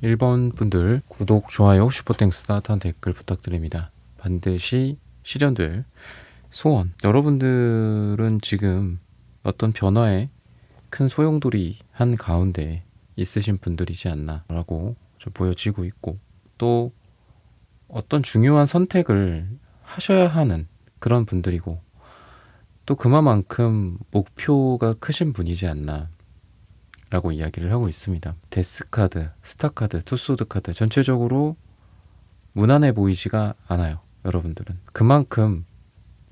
1번 분들 구독, 좋아요, 슈퍼땡스 따뜻한 댓글 부탁드립니다. 반드시 실현될 소원. 여러분들은 지금 어떤 변화에 큰 소용돌이 한 가운데 있으신 분들이지 않나 라고 좀 보여지고 있고, 또 어떤 중요한 선택을 하셔야 하는 그런 분들이고, 또 그만큼 목표가 크신 분이지 않나 라고 이야기를 하고 있습니다. 데스카드, 스타카드, 투소드카드 전체적으로 무난해 보이지가 않아요. 여러분들은 그만큼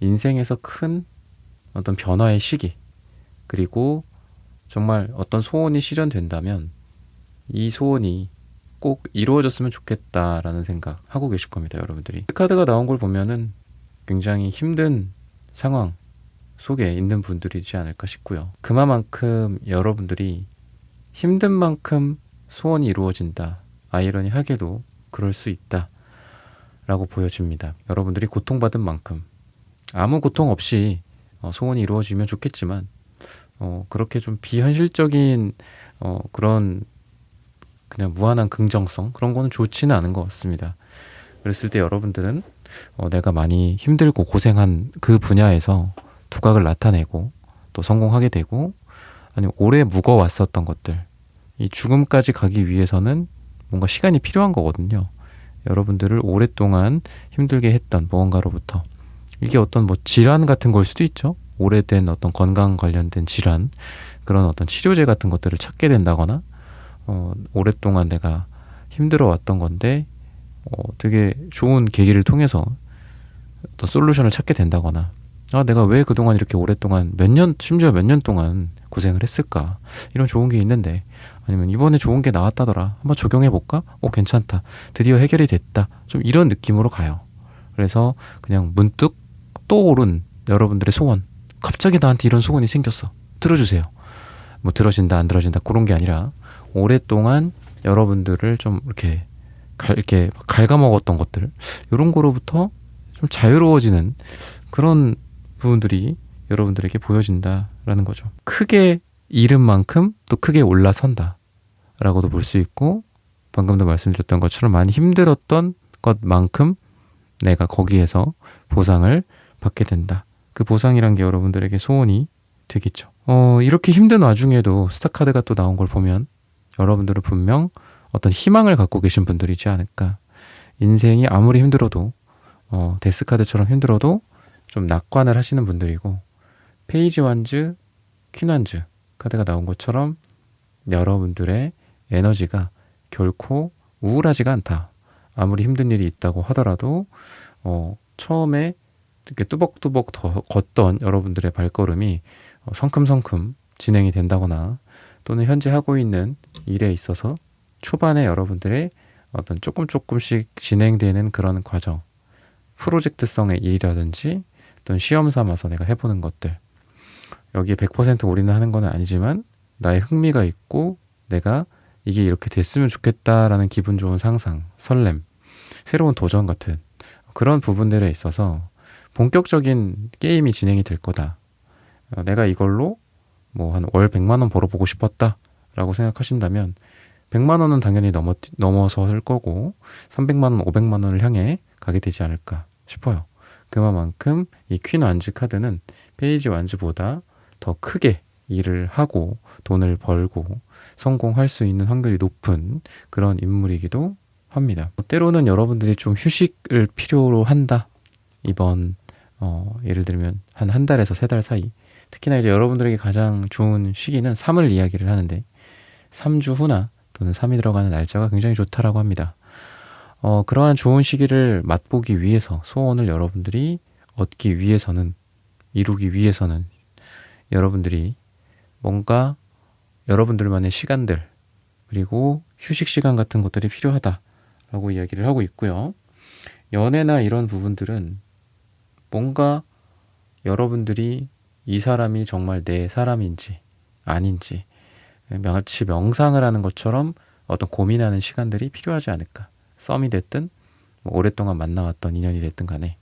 인생에서 큰 어떤 변화의 시기, 그리고 정말 어떤 소원이 실현된다면 이 소원이 꼭 이루어졌으면 좋겠다라는 생각 하고 계실 겁니다. 여러분들이 카드가 나온 걸 보면은 굉장히 힘든 상황 속에 있는 분들이지 않을까 싶고요. 그만큼 여러분들이 힘든 만큼 소원이 이루어진다. 아이러니하게도 그럴 수 있다 라고 보여집니다. 여러분들이 고통받은 만큼 아무 고통 없이 소원이 이루어지면 좋겠지만, 그렇게 좀 비현실적인 그런 그냥 무한한 긍정성, 그런 거는 좋지는 않은 것 같습니다. 그랬을 때 여러분들은 내가 많이 힘들고 고생한 그 분야에서 두각을 나타내고 또 성공하게 되고, 아니면 오래 묵어왔었던 것들, 이 죽음까지 가기 위해서는 뭔가 시간이 필요한 거거든요. 여러분들을 오랫동안 힘들게 했던 무언가로부터, 이게 어떤 질환 같은 걸 수도 있죠. 오래된 어떤 건강 관련된 질환, 그런 어떤 치료제 같은 것들을 찾게 된다거나, 오랫동안 내가 힘들어 왔던 건데 되게 좋은 계기를 통해서 어떤 솔루션을 찾게 된다거나, 내가 왜 그동안 이렇게 오랫동안 심지어 몇 년 동안 고생을 했을까, 이런 좋은 게 있는데, 아니면 이번에 좋은 게 나왔다더라, 한번 적용해볼까? 괜찮다, 드디어 해결이 됐다, 좀 이런 느낌으로 가요. 그래서 그냥 문득 떠오른 여러분들의 소원, 갑자기 나한테 이런 소원이 생겼어, 들어주세요. 들어진다 안 들어진다 그런 게 아니라, 오랫동안 여러분들을 좀 이렇게 갉아먹었던 것들, 이런 거로부터 좀 자유로워지는 그런 부분들이 여러분들에게 보여진다라는 거죠. 크게 잃은 만큼 또 크게 올라선다 라고도 볼 수 있고, 방금도 말씀드렸던 것처럼 많이 힘들었던 것만큼 내가 거기에서 보상을 받게 된다. 그 보상이란 게 여러분들에게 소원이 되겠죠. 이렇게 힘든 와중에도 스타카드가 또 나온 걸 보면 여러분들은 분명 어떤 희망을 갖고 계신 분들이지 않을까. 인생이 아무리 힘들어도, 데스카드처럼 힘들어도 좀 낙관을 하시는 분들이고, 페이지 완즈, 퀸 완즈 카드가 나온 것처럼 여러분들의 에너지가 결코 우울하지가 않다. 아무리 힘든 일이 있다고 하더라도 처음에 이렇게 뚜벅뚜벅 더 걷던 여러분들의 발걸음이 성큼성큼 진행이 된다거나, 또는 현재 하고 있는 일에 있어서 초반에 여러분들의 어떤 조금씩 진행되는 그런 과정, 프로젝트성의 일이라든지 또는 시험 삼아서 내가 해보는 것들, 여기에 100% 올인하는 건 아니지만 나의 흥미가 있고 내가 이게 이렇게 됐으면 좋겠다라는 기분 좋은 상상, 설렘, 새로운 도전 같은 그런 부분들에 있어서 본격적인 게임이 진행이 될 거다. 내가 이걸로 한 월 100만 원 벌어보고 싶었다 라고 생각하신다면 100만 원은 당연히 넘어설 거고 300만 원, 500만 원을 향해 가게 되지 않을까 싶어요. 그만큼 이 퀸 완즈 카드는 페이지 완즈보다 더 크게 일을 하고 돈을 벌고 성공할 수 있는 확률이 높은 그런 인물이기도 합니다. 때로는 여러분들이 좀 휴식을 필요로 한다. 이번 예를 들면 한 달에서 3달 사이, 특히나 이제 여러분들에게 가장 좋은 시기는 3을 이야기를 하는데, 3주 후나 또는 3이 들어가는 날짜가 굉장히 좋다라고 합니다. 그러한 좋은 시기를 맛보기 위해서, 소원을 여러분들이 얻기 위해서는, 이루기 위해서는 여러분들이 뭔가 여러분들만의 시간들, 그리고 휴식 시간 같은 것들이 필요하다라고 이야기를 하고 있고요. 연애나 이런 부분들은 뭔가 여러분들이 이 사람이 정말 내 사람인지 아닌지 마치 명상을 하는 것처럼 어떤 고민하는 시간들이 필요하지 않을까. 썸이 됐든 오랫동안 만나왔던 인연이 됐든 간에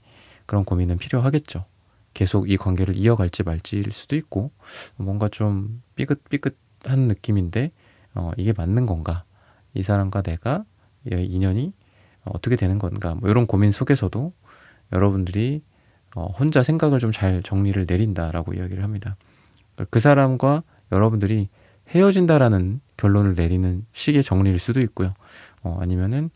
그런 고민은 필요하겠죠. 계속 이 관계를 이어갈지 말지일 수도 있고, 뭔가 좀 삐끗삐끗한 느낌인데 이게 맞는 건가, 이 사람과 내가 인연이 어떻게 되는 건가, 뭐 이런 고민 속에서도 여러분들이 혼자 생각을 좀 잘 정리를 내린다라고 이야기를 합니다. 그 사람과 여러분들이 헤어진다라는 결론을 내리는 식의 정리일 수도 있고요. 아니면은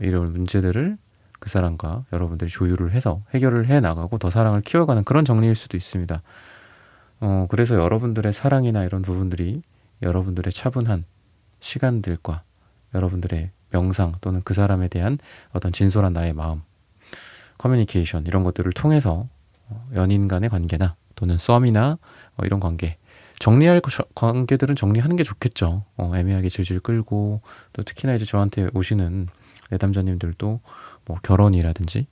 이런 문제들을 그 사람과 여러분들이 조율을 해서 해결을 해 나가고 더 사랑을 키워가는 그런 정리일 수도 있습니다. 그래서 여러분들의 사랑이나 이런 부분들이 여러분들의 차분한 시간들과 여러분들의 명상 또는 그 사람에 대한 어떤 진솔한 나의 마음, 커뮤니케이션 이런 것들을 통해서 연인 간의 관계나 또는 썸이나 이런 관계, 정리할 관계들은 정리하는 게 좋겠죠. 애매하게 질질 끌고, 또 특히나 이제 저한테 오시는 내담자님들도 뭐 결혼이라든지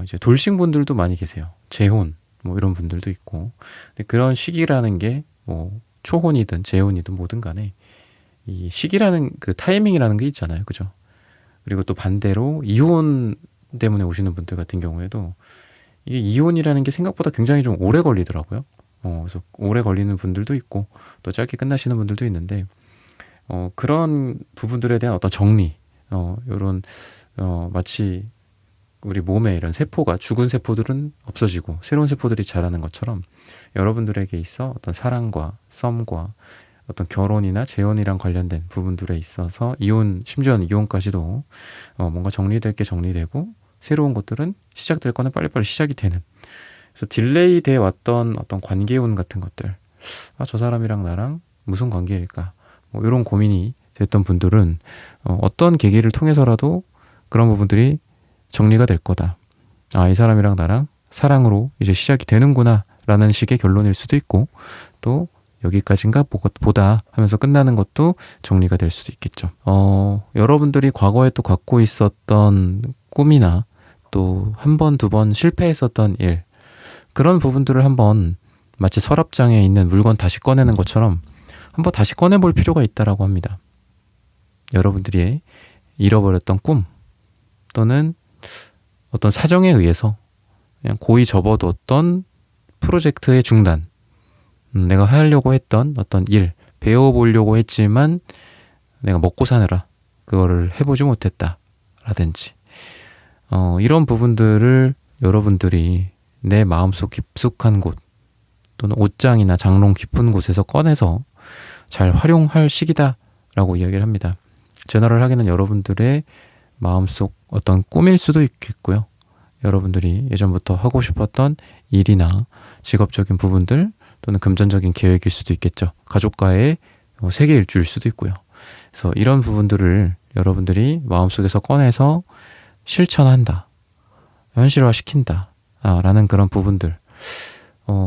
이제 돌싱 분들도 많이 계세요. 재혼 뭐 이런 분들도 있고. 근데 그런 시기라는 게 뭐 초혼이든 재혼이든 뭐든 간에 이 시기라는 그 타이밍이라는 게 있잖아요. 그죠? 그리고 또 반대로 이혼 때문에 오시는 분들 같은 경우에도 이게 이혼이라는 게 생각보다 굉장히 좀 오래 걸리더라고요. 그래서 오래 걸리는 분들도 있고 또 짧게 끝나시는 분들도 있는데 그런 부분들에 대한 어떤 정리, 요런 마치 우리 몸에 이런 세포가, 죽은 세포들은 없어지고 새로운 세포들이 자라는 것처럼 여러분들에게 있어 어떤 사랑과 썸과 어떤 결혼이나 재혼이랑 관련된 부분들에 있어서 이혼, 심지어는 이혼까지도 뭔가 정리될 게 정리되고 새로운 것들은 시작될 거는 빨리빨리 시작이 되는, 그래서 딜레이 돼 왔던 어떤 관계운 같은 것들, 저 사람이랑 나랑 무슨 관계일까, 뭐 이런 고민이 됐던 분들은 어떤 계기를 통해서라도 그런 부분들이 정리가 될 거다. 이 사람이랑 나랑 사랑으로 이제 시작이 되는구나 라는 식의 결론일 수도 있고, 또 여기까지인가 보다 하면서 끝나는 것도 정리가 될 수도 있겠죠. 여러분들이 과거에 또 갖고 있었던 꿈이나 또 한 번, 두 번 실패했었던 일, 그런 부분들을 한번 마치 서랍장에 있는 물건 다시 꺼내는 것처럼 한번 다시 꺼내볼 필요가 있다라고 합니다. 여러분들이 잃어버렸던 꿈 또는 어떤 사정에 의해서 그냥 고이 접어뒀던 프로젝트의 중단, 내가 하려고 했던 어떤 일, 배워보려고 했지만 내가 먹고 사느라 그거를 해보지 못했다 라든지, 이런 부분들을 여러분들이 내 마음속 깊숙한 곳 또는 옷장이나 장롱 깊은 곳에서 꺼내서 잘 활용할 시기다 라고 이야기를 합니다. 제너럴 하기는 여러분들의 마음속 어떤 꿈일 수도 있겠고요. 여러분들이 예전부터 하고 싶었던 일이나 직업적인 부분들 또는 금전적인 계획일 수도 있겠죠. 가족과의 세계 일주일 수도 있고요. 그래서 이런 부분들을 여러분들이 마음속에서 꺼내서 실천한다, 현실화시킨다 라는 그런 부분들,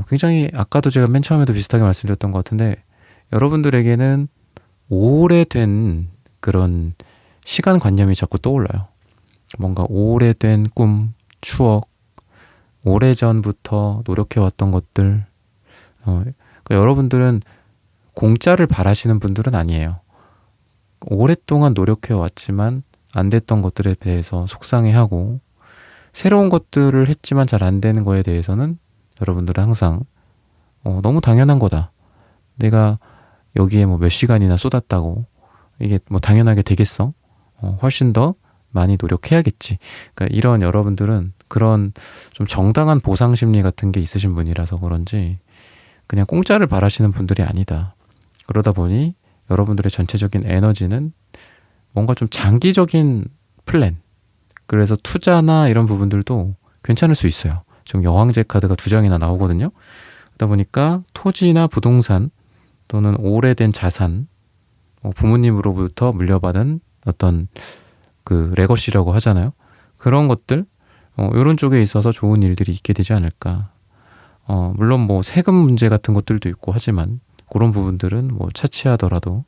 굉장히 아까도 제가 맨 처음에도 비슷하게 말씀드렸던 것 같은데, 여러분들에게는 오래된 그런 시간관념이 자꾸 떠올라요. 뭔가 오래된 꿈, 추억, 오래전부터 노력해왔던 것들. 그러니까 여러분들은 공짜를 바라시는 분들은 아니에요. 오랫동안 노력해왔지만 안 됐던 것들에 대해서 속상해하고, 새로운 것들을 했지만 잘 안 되는 거에 대해서는 여러분들은 항상 너무 당연한 거다, 내가 여기에 뭐 몇 시간이나 쏟았다고 이게 뭐 당연하게 되겠어? 훨씬 더 많이 노력해야겠지. 그러니까 이런, 여러분들은 그런 좀 정당한 보상 심리 같은 게 있으신 분이라서 그런지 그냥 공짜를 바라시는 분들이 아니다. 그러다 보니 여러분들의 전체적인 에너지는 뭔가 좀 장기적인 플랜, 그래서 투자나 이런 부분들도 괜찮을 수 있어요. 지금 여황제 카드가 2장이나 나오거든요. 그러다 보니까 토지나 부동산 또는 오래된 자산, 부모님으로부터 물려받은 어떤 그 레거시라고 하잖아요. 그런 것들, 이런 쪽에 있어서 좋은 일들이 있게 되지 않을까. 물론 뭐 세금 문제 같은 것들도 있고 하지만 그런 부분들은 뭐 차치하더라도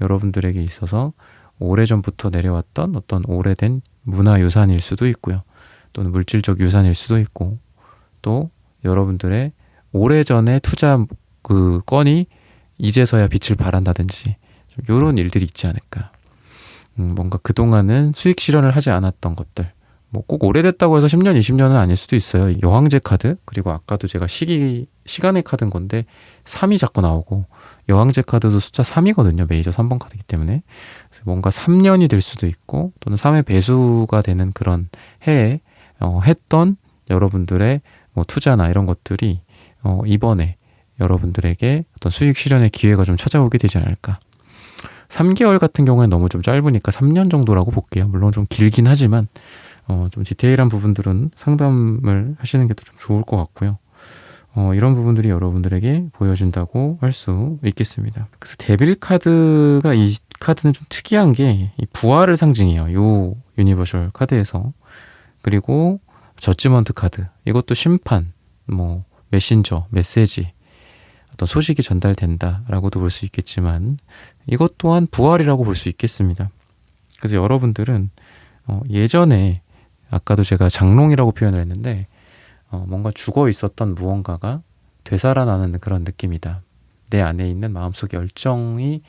여러분들에게 있어서 오래전부터 내려왔던 어떤 오래된 문화유산일 수도 있고요. 또는 물질적 유산일 수도 있고, 또 여러분들의 오래전에 투자 그 건이 이제서야 빛을 발한다든지 이런 일들이 있지 않을까. 뭔가 그동안은 수익 실현을 하지 않았던 것들, 뭐 꼭 오래됐다고 해서 10년, 20년은 아닐 수도 있어요. 여왕제 카드, 그리고 아까도 제가 시간의 카드인 건데 3이 자꾸 나오고, 여왕제 카드도 숫자 3이거든요. 메이저 3번 카드이기 때문에. 그래서 뭔가 3년이 될 수도 있고, 또는 3의 배수가 되는 그런 해에 했던 여러분들의 뭐 투자나 이런 것들이 이번에 여러분들에게 어떤 수익 실현의 기회가 좀 찾아오게 되지 않을까. 3개월 같은 경우에 너무 좀 짧으니까 3년 정도라고 볼게요. 물론 좀 길긴 하지만 좀 디테일한 부분들은 상담을 하시는 게 더 좀 좋을 것 같고요. 이런 부분들이 여러분들에게 보여진다고 할 수 있겠습니다. 그래서 데빌 카드가, 이 카드는 좀 특이한 게 이 부활을 상징해요. 요 유니버셜 카드에서. 그리고 저지먼트 카드, 이것도 심판, 뭐 메신저, 메시지, 어떤 소식이 전달된다라고도 볼 수 있겠지만, 이것 또한 부활이라고 볼 수 있겠습니다. 그래서 여러분들은 예전에 아까도 제가 장롱이라고 표현을 했는데, 뭔가 죽어 있었던 무언가가 되살아나는 그런 느낌이다. 내 안에 있는 마음속의 열정이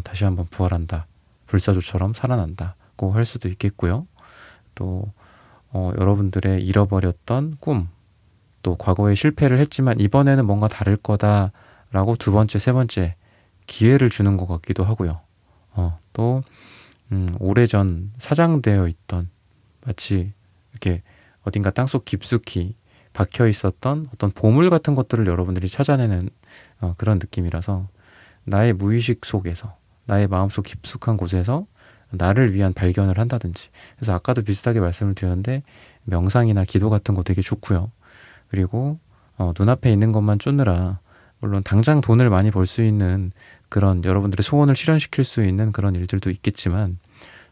다시 한번 부활한다. 불사조처럼 살아난다고 할 수도 있겠고요. 또 여러분들의 잃어버렸던 꿈, 또 과거에 실패를 했지만 이번에는 뭔가 다를 거다라고 두 번째, 세 번째 기회를 주는 것 같기도 하고요. 또 오래전 사장되어 있던, 마치 이렇게 어딘가 땅속 깊숙이 박혀 있었던 어떤 보물 같은 것들을 여러분들이 찾아내는 그런 느낌이라서, 나의 무의식 속에서, 나의 마음속 깊숙한 곳에서 나를 위한 발견을 한다든지. 그래서 아까도 비슷하게 말씀을 드렸는데, 명상이나 기도 같은 거 되게 좋고요. 그리고 눈앞에 있는 것만 쫓느라, 물론 당장 돈을 많이 벌 수 있는 그런 여러분들의 소원을 실현시킬 수 있는 그런 일들도 있겠지만,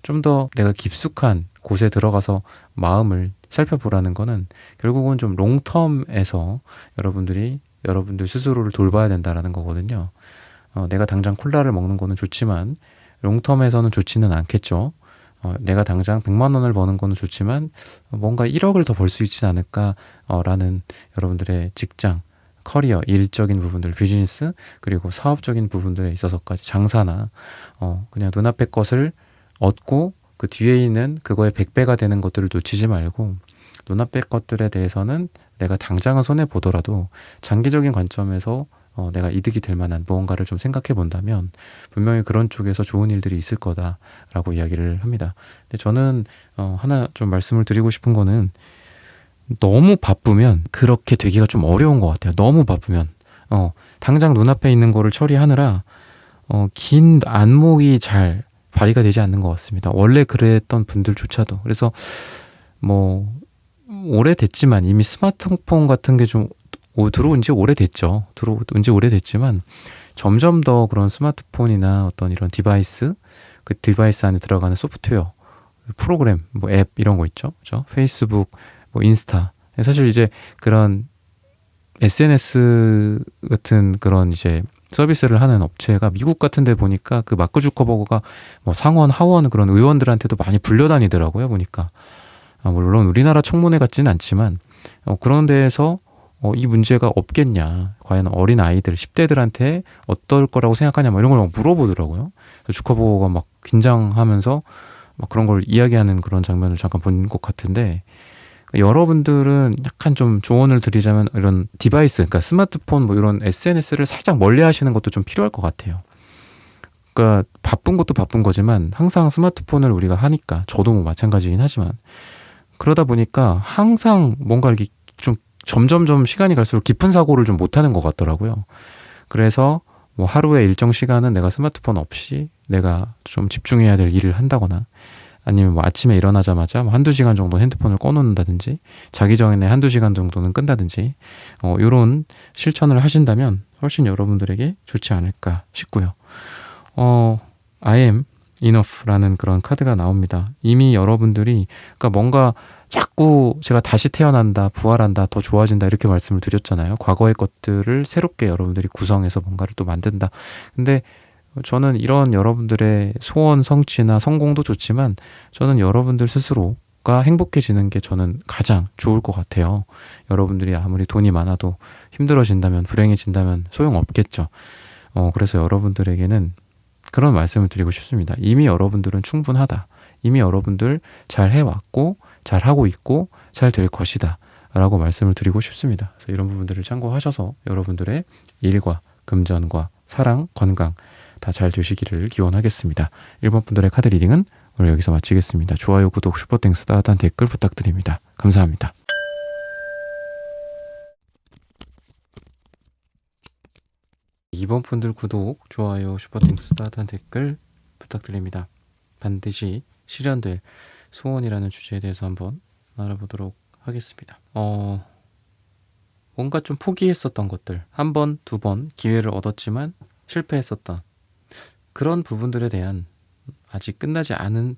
좀 더 내가 깊숙한 곳에 들어가서 마음을 살펴보라는 거는 결국은 좀 롱텀에서 여러분들 스스로를 돌봐야 된다라는 거거든요. 내가 당장 콜라를 먹는 거는 좋지만 롱텀에서는 좋지는 않겠죠. 내가 당장 100만 원을 버는 거는 좋지만 뭔가 1억을 더 벌 수 있지 않을까 라는 여러분들의 직장, 커리어, 일적인 부분들, 비즈니스, 그리고 사업적인 부분들에 있어서까지, 장사나 그냥 눈앞의 것을 얻고 그 뒤에 있는 그거의 100배가 되는 것들을 놓치지 말고, 눈앞의 것들에 대해서는 내가 당장은 손해보더라도 장기적인 관점에서 내가 이득이 될 만한 무언가를 좀 생각해 본다면 분명히 그런 쪽에서 좋은 일들이 있을 거다라고 이야기를 합니다. 근데 저는 하나 좀 말씀을 드리고 싶은 거는, 너무 바쁘면 그렇게 되기가 좀 어려운 것 같아요. 너무 바쁘면 당장 눈앞에 있는 거를 처리하느라 긴 안목이 잘 발휘가 되지 않는 것 같습니다. 원래 그랬던 분들조차도. 그래서 뭐 오래됐지만, 이미 스마트폰 같은 게 좀 들어온 지 오래됐죠. 들어온 지 오래됐지만 점점 더 그런 스마트폰이나 어떤 이런 디바이스, 그 디바이스 안에 들어가는 소프트웨어, 프로그램, 뭐 앱 이런 거 있죠. 그죠? 페이스북, 뭐 인스타. 사실 이제 그런 SNS 같은 그런 이제 서비스를 하는 업체가 미국 같은 데 보니까 그 마크 주커버그가 뭐 상원, 하원 그런 의원들한테도 많이 불려다니더라고요. 보니까. 물론 우리나라 청문회 같지는 않지만 그런 데에서 이 문제가 없겠냐, 과연 어린 아이들 10대들한테 어떨 거라고 생각하냐, 뭐 이런 걸 막 물어보더라고요. 주커버거가 막 긴장하면서 막 그런 걸 이야기하는 그런 장면을 잠깐 본 것 같은데, 여러분들은 약간 좀 조언을 드리자면 이런 디바이스, 그러니까 스마트폰 뭐 이런 SNS를 살짝 멀리 하시는 것도 좀 필요할 것 같아요. 그러니까 바쁜 것도 바쁜 거지만 항상 스마트폰을 우리가 하니까, 저도 뭐 마찬가지긴 하지만, 그러다 보니까 항상 뭔가 이렇게 좀 점점점 시간이 갈수록 깊은 사고를 좀 못하는 것 같더라고요. 그래서 뭐 하루에 일정 시간은 내가 스마트폰 없이 내가 좀 집중해야 될 일을 한다거나, 아니면 뭐 아침에 일어나자마자 뭐 한두 시간 정도 핸드폰을 꺼놓는다든지, 자기 전에 한두 시간 정도는 끈다든지, 이런 실천을 하신다면 훨씬 여러분들에게 좋지 않을까 싶고요. I am enough라는 그런 카드가 나옵니다. 이미 여러분들이, 그러니까 뭔가 자꾸 제가 다시 태어난다, 부활한다, 더 좋아진다 이렇게 말씀을 드렸잖아요. 과거의 것들을 새롭게 여러분들이 구성해서 뭔가를 또 만든다. 근데 저는 이런 여러분들의 소원 성취나 성공도 좋지만, 저는 여러분들 스스로가 행복해지는 게 저는 가장 좋을 것 같아요. 여러분들이 아무리 돈이 많아도 힘들어진다면, 불행해진다면 소용없겠죠. 그래서 여러분들에게는 그런 말씀을 드리고 싶습니다. 이미 여러분들은 충분하다. 이미 여러분들 잘 해왔고 잘 하고 있고 잘 될 것이다 라고 말씀을 드리고 싶습니다. 그래서 이런 부분들을 참고하셔서 여러분들의 일과 금전과 사랑, 건강 다 잘 되시기를 기원하겠습니다. 1번 분들의 카드 리딩은 오늘 여기서 마치겠습니다. 좋아요, 구독, 슈퍼땡스, 따뜻한 댓글 부탁드립니다. 감사합니다. 2번 분들 구독, 좋아요, 슈퍼땡스, 따뜻한 댓글 부탁드립니다. 반드시 실현될 소원이라는 주제에 대해서 한번 알아보도록 하겠습니다. 뭔가 좀 포기했었던 것들, 한 번, 두 번 기회를 얻었지만 실패했었던 그런 부분들에 대한 아직 끝나지 않은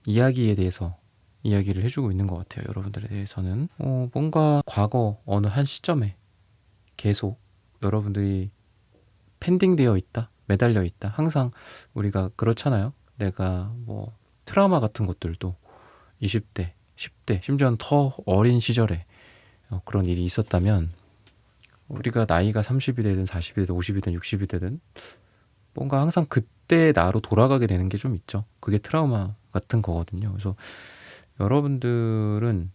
이야기에 대해서 이야기를 해주고 있는 것 같아요. 여러분들에 대해서는 뭔가 과거 어느 한 시점에 계속 여러분들이 펜딩되어 있다, 매달려 있다. 항상 우리가 그렇잖아요. 내가 뭐 트라우마 같은 것들도 20대, 10대, 심지어는 더 어린 시절에 그런 일이 있었다면 우리가 나이가 30이 되든 40이 되든 50이 되든 60이 되든 뭔가 항상 그때 나로 돌아가게 되는 게 좀 있죠. 그게 트라우마 같은 거거든요. 그래서 여러분들은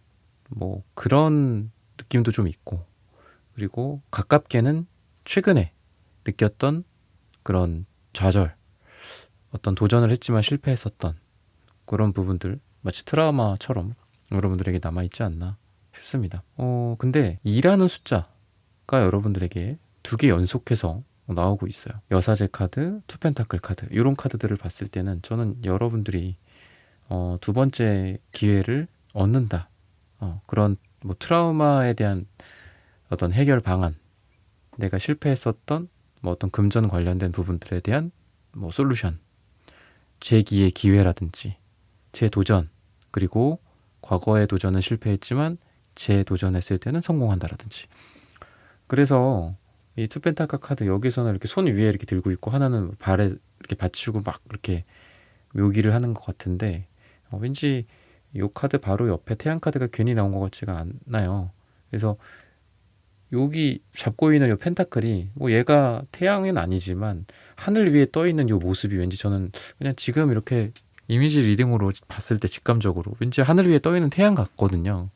뭐 그런 느낌도 좀 있고, 그리고 가깝게는 최근에 느꼈던 그런 좌절, 어떤 도전을 했지만 실패했었던 그런 부분들, 마치 트라우마처럼 여러분들에게 남아있지 않나 싶습니다. 근데 2라는 숫자가 여러분들에게 2개 연속해서 나오고 있어요. 여사제 카드, 투펜타클 카드, 이런 카드들을 봤을 때는 저는 여러분들이 두 번째 기회를 얻는다, 그런 뭐 트라우마에 대한 어떤 해결 방안, 내가 실패했었던 뭐 어떤 금전 관련된 부분들에 대한 뭐 솔루션, 재기의 기회라든지 재도전, 그리고 과거의 도전은 실패했지만 재도전했을 때는 성공한다라든지. 그래서 이 투펜타클 카드 여기서는 이렇게 손 위에 이렇게 들고 있고 하나는 발에 이렇게 받치고 막 이렇게 묘기를 하는 것 같은데, 왠지 이 카드 바로 옆에 태양 카드가 괜히 나온 것 같지가 않나요. 그래서 여기 잡고 있는 이 펜타클이 뭐 얘가 태양은 아니지만 하늘 위에 떠 있는 이 모습이 왠지 저는 그냥 지금 이렇게 이미지 리딩으로 봤을 때 직감적으로 왠지 하늘 위에 떠 있는 태양 같거든요.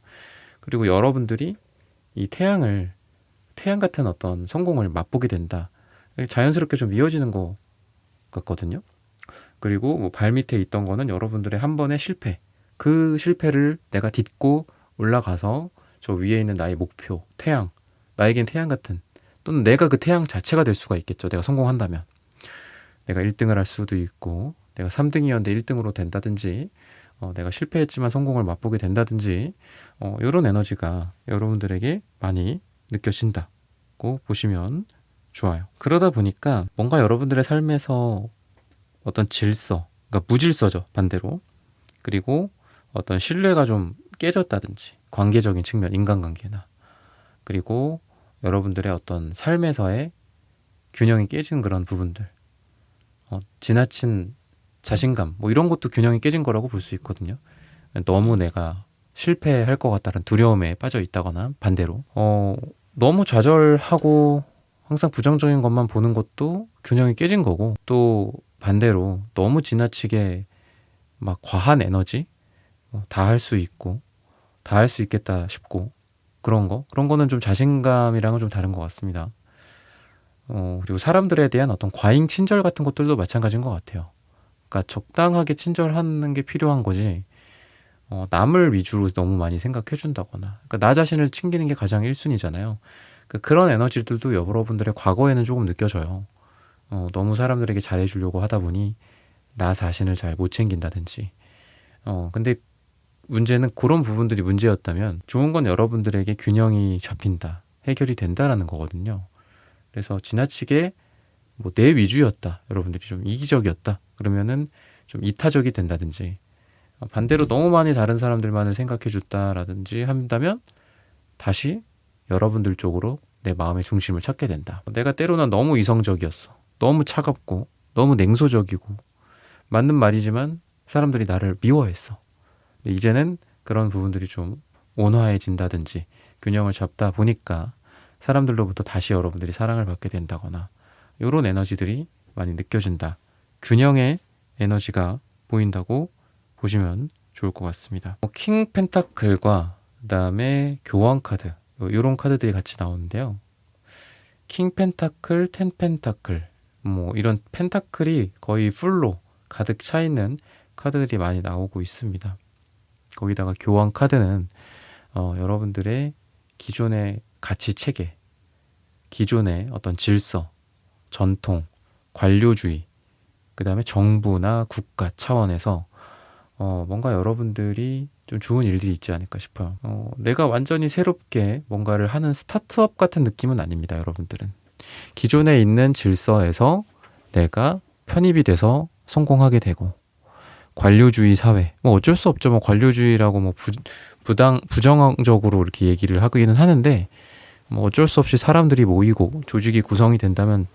그리고 여러분들이 이 태양 같은 어떤 성공을 맛보게 된다, 자연스럽게 좀 이어지는 것 같거든요. 그리고 뭐 발 밑에 있던 거는 여러분들의 한 번의 실패, 그 실패를 내가 딛고 올라가서 저 위에 있는 나의 목표, 태양, 나에겐 태양 같은, 또는 내가 그 태양 자체가 될 수가 있겠죠. 내가 성공한다면 내가 1등을 할 수도 있고, 내가 3등이었는데 1등으로 된다든지, 내가 실패했지만 성공을 맛보게 된다든지, 이런 에너지가 여러분들에게 많이 느껴진다고 보시면 좋아요. 그러다 보니까 뭔가 여러분들의 삶에서 어떤 질서, 그러니까 무질서죠, 반대로. 그리고 어떤 신뢰가 좀 깨졌다든지, 관계적인 측면, 인간관계나, 그리고 여러분들의 어떤 삶에서의 균형이 깨진 그런 부분들, 지나친 자신감, 뭐 이런 것도 균형이 깨진 거라고 볼 수 있거든요. 너무 내가 실패할 것 같다는 두려움에 빠져 있다거나, 반대로 너무 좌절하고 항상 부정적인 것만 보는 것도 균형이 깨진 거고, 또 반대로 너무 지나치게 막 과한 에너지, 다 할 수 있고 다 할 수 있겠다 싶고, 그런 거는 좀 자신감이랑은 좀 다른 것 같습니다. 그리고 사람들에 대한 어떤 과잉 친절 같은 것들도 마찬가지인 것 같아요. 그러니까 적당하게 친절하는 게 필요한 거지, 남을 위주로 너무 많이 생각해 준다거나, 그러니까 나 자신을 챙기는 게 가장 1순위잖아요. 그런 에너지들도 여러분들의 과거에는 조금 느껴져요. 너무 사람들에게 잘해주려고 하다 보니 나 자신을 잘 못 챙긴다든지. 근데 문제는 그런 부분들이 문제였다면, 좋은 건 여러분들에게 균형이 잡힌다, 해결이 된다라는 거거든요. 그래서 지나치게 뭐 내 위주였다, 여러분들이 좀 이기적이었다, 그러면은 좀 이타적이 된다든지, 반대로 너무 많이 다른 사람들만을 생각해 줬다라든지 한다면 다시 여러분들 쪽으로 내 마음의 중심을 찾게 된다. 내가 때로는 너무 이성적이었어, 너무 차갑고 너무 냉소적이고, 맞는 말이지만 사람들이 나를 미워했어. 근데 이제는 그런 부분들이 좀 온화해진다든지 균형을 잡다 보니까 사람들로부터 다시 여러분들이 사랑을 받게 된다거나, 이런 에너지들이 많이 느껴진다, 균형의 에너지가 보인다고 보시면 좋을 것 같습니다. 킹 펜타클과 그다음에 교황 카드 이런 카드들이 같이 나오는데요. 킹 펜타클, 텐 펜타클 뭐 이런 펜타클이 거의 풀로 가득 차 있는 카드들이 많이 나오고 있습니다. 거기다가 교황 카드는 여러분들의 기존의 가치 체계, 기존의 어떤 질서, 전통, 관료주의, 그 다음에 정부나 국가 차원에서 뭔가 여러분들이 좀 좋은 일들이 있지 않을까 싶어요. 내가 완전히 새롭게 뭔가를 하는 스타트업 같은 느낌은 아닙니다, 여러분들은. 기존에 있는 질서에서 내가 편입이 돼서 성공하게 되고, 관료주의 사회, 뭐 어쩔 수 없죠. 뭐 관료주의라고 뭐 부정적으로 이렇게 얘기를 하기는 하는데, 뭐 어쩔 수 없이 사람들이 모이고 조직이 구성이 된다면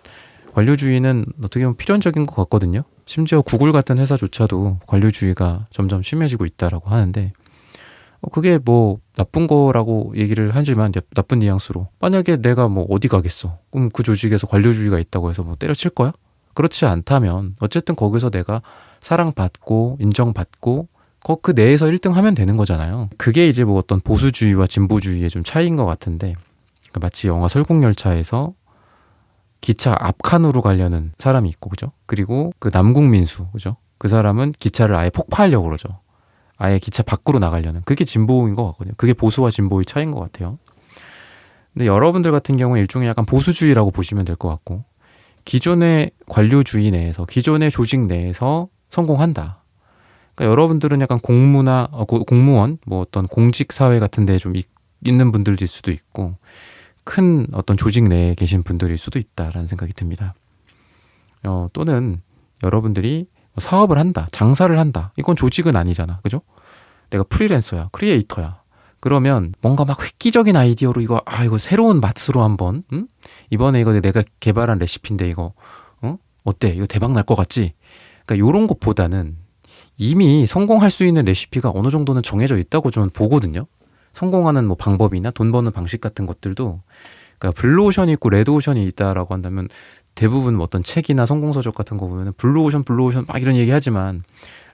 관료주의는 어떻게 보면 필연적인 것 같거든요. 심지어 구글 같은 회사조차도 관료주의가 점점 심해지고 있다라고 하는데 그게 뭐 나쁜 거라고 얘기를 하지만 나쁜 뉘앙스로 만약에 내가 뭐 어디 가겠어? 그럼 그 조직에서 관료주의가 있다고 해서 뭐 때려칠 거야? 그렇지 않다면 어쨌든 거기서 내가 사랑받고 인정받고 그 내에서 1등 하면 되는 거잖아요. 그게 이제 뭐 어떤 보수주의와 진보주의의 좀 차이인 것 같은데 마치 영화 설국열차에서 기차 앞칸으로 가려는 사람이 있고, 그죠? 그리고 그 남궁민수, 그죠? 그 사람은 기차를 아예 폭파하려고 그러죠. 아예 기차 밖으로 나가려는. 그게 진보인 것 같거든요. 그게 보수와 진보의 차이인 것 같아요. 근데 여러분들 같은 경우는 일종의 약간 보수주의라고 보시면 될 것 같고, 기존의 관료주의 내에서, 기존의 조직 내에서 성공한다. 그러니까 여러분들은 약간 공무원, 뭐 어떤 공직사회 같은 데 좀 있는 분들일 수도 있고, 큰 어떤 조직 내에 계신 분들일 수도 있다라는 생각이 듭니다. 또는 여러분들이 사업을 한다, 장사를 한다. 이건 조직은 아니잖아, 그죠? 내가 프리랜서야, 크리에이터야. 그러면 뭔가 막 획기적인 아이디어로 이거 새로운 맛으로 한번, 이번에 이거 내가 개발한 레시피인데 이거, 어때? 이거 대박 날 것 같지? 그러니까 이런 것보다는 이미 성공할 수 있는 레시피가 어느 정도는 정해져 있다고 저는 보거든요. 성공하는 뭐 방법이나 돈 버는 방식 같은 것들도 그러니까 블루오션이 있고 레드오션이 있다라고 한다면 대부분 뭐 어떤 책이나 성공서적 같은 거 보면 블루오션 막 이런 얘기 하지만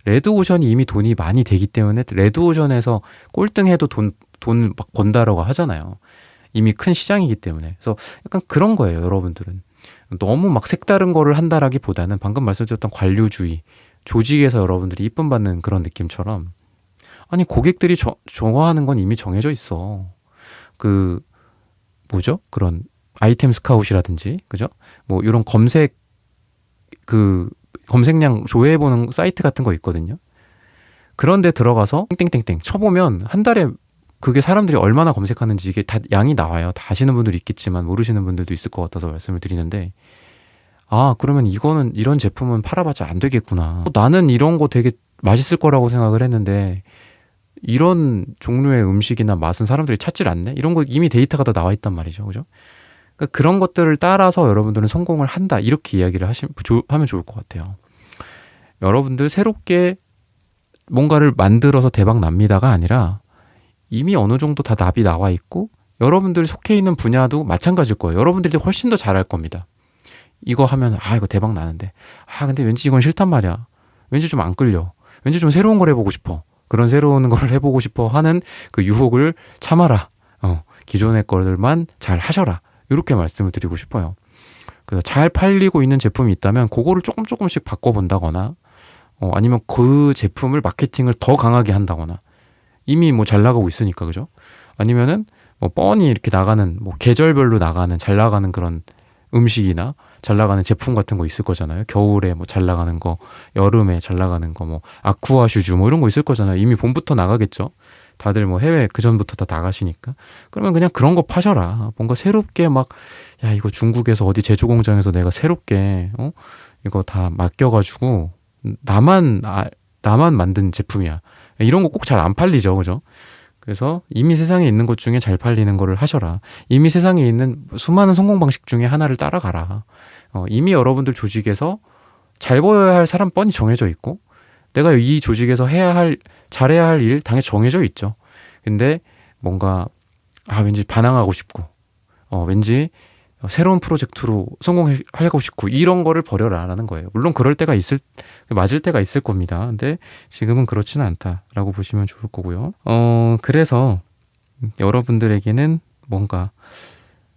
레드오션이 이미 돈이 많이 되기 때문에 레드오션에서 꼴등해도 돈 막 번다라고 하잖아요. 이미 큰 시장이기 때문에. 그래서 약간 그런 거예요, 여러분들은. 너무 막 색다른 거를 한다라기보다는 방금 말씀드렸던 관료주의, 조직에서 여러분들이 이쁨 받는 그런 느낌처럼 아니 고객들이 좋아하는 건 이미 정해져 있어. 그런 아이템 스카웃이라든지 그죠? 뭐 이런 검색량 조회해보는 사이트 같은 거 있거든요. 그런데 들어가서 땡땡땡땡 쳐보면 한 달에 그게 사람들이 얼마나 검색하는지 이게 다 양이 나와요. 다 아시는 분들이 있겠지만 모르시는 분들도 있을 것 같아서 말씀을 드리는데 그러면 이런 제품은 팔아봤자 안 되겠구나. 나는 이런 거 되게 맛있을 거라고 생각을 했는데 이런 종류의 음식이나 맛은 사람들이 찾질 않네? 이런 거 이미 데이터가 다 나와 있단 말이죠. 그죠? 그러니까 그런 것들을 따라서 여러분들은 성공을 한다. 이렇게 이야기를 하면 좋을 것 같아요. 여러분들 새롭게 뭔가를 만들어서 대박 납니다가 아니라 이미 어느 정도 다 납이 나와 있고 여러분들이 속해 있는 분야도 마찬가지일 거예요. 여러분들이 훨씬 더 잘할 겁니다. 이거 하면 이거 대박 나는데 근데 왠지 이건 싫단 말이야. 왠지 좀 안 끌려. 왠지 좀 새로운 걸 해보고 싶어. 그런 새로운 걸 해보고 싶어 하는 그 유혹을 참아라. 기존의 것들만 잘 하셔라. 이렇게 말씀을 드리고 싶어요. 그래서 잘 팔리고 있는 제품이 있다면 그거를 조금씩 바꿔본다거나 아니면 그 제품을 마케팅을 더 강하게 한다거나 이미 뭐 잘 나가고 있으니까 그죠? 아니면은 뭐 뻔히 이렇게 나가는 뭐 계절별로 나가는 잘 나가는 그런 음식이나 잘 나가는 제품 같은 거 있을 거잖아요. 겨울에 뭐 잘 나가는 거, 여름에 잘 나가는 거, 뭐 아쿠아 슈즈 뭐 이런 거 있을 거잖아요. 이미 봄부터 나가겠죠. 다들 뭐 해외 그 전부터 다 나가시니까. 그러면 그냥 그런 거 파셔라. 뭔가 새롭게 이거 중국에서 어디 제조 공장에서 내가 새롭게 이거 다 맡겨가지고 나만 만든 제품이야. 이런 거 꼭 잘 안 팔리죠, 그죠? 그래서 이미 세상에 있는 것 중에 잘 팔리는 거를 하셔라. 이미 세상에 있는 수많은 성공 방식 중에 하나를 따라가라. 이미 여러분들 조직에서 잘 보여야 할 사람 뻔히 정해져 있고 내가 이 조직에서 잘해야 할 일 당연히 정해져 있죠. 근데 뭔가 왠지 반항하고 싶고 왠지 새로운 프로젝트로 성공하고 싶고 이런 거를 버려라 라는 거예요. 물론 그럴 때가 맞을 때가 있을 겁니다. 근데 지금은 그렇지는 않다라고 보시면 좋을 거고요. 그래서 여러분들에게는 뭔가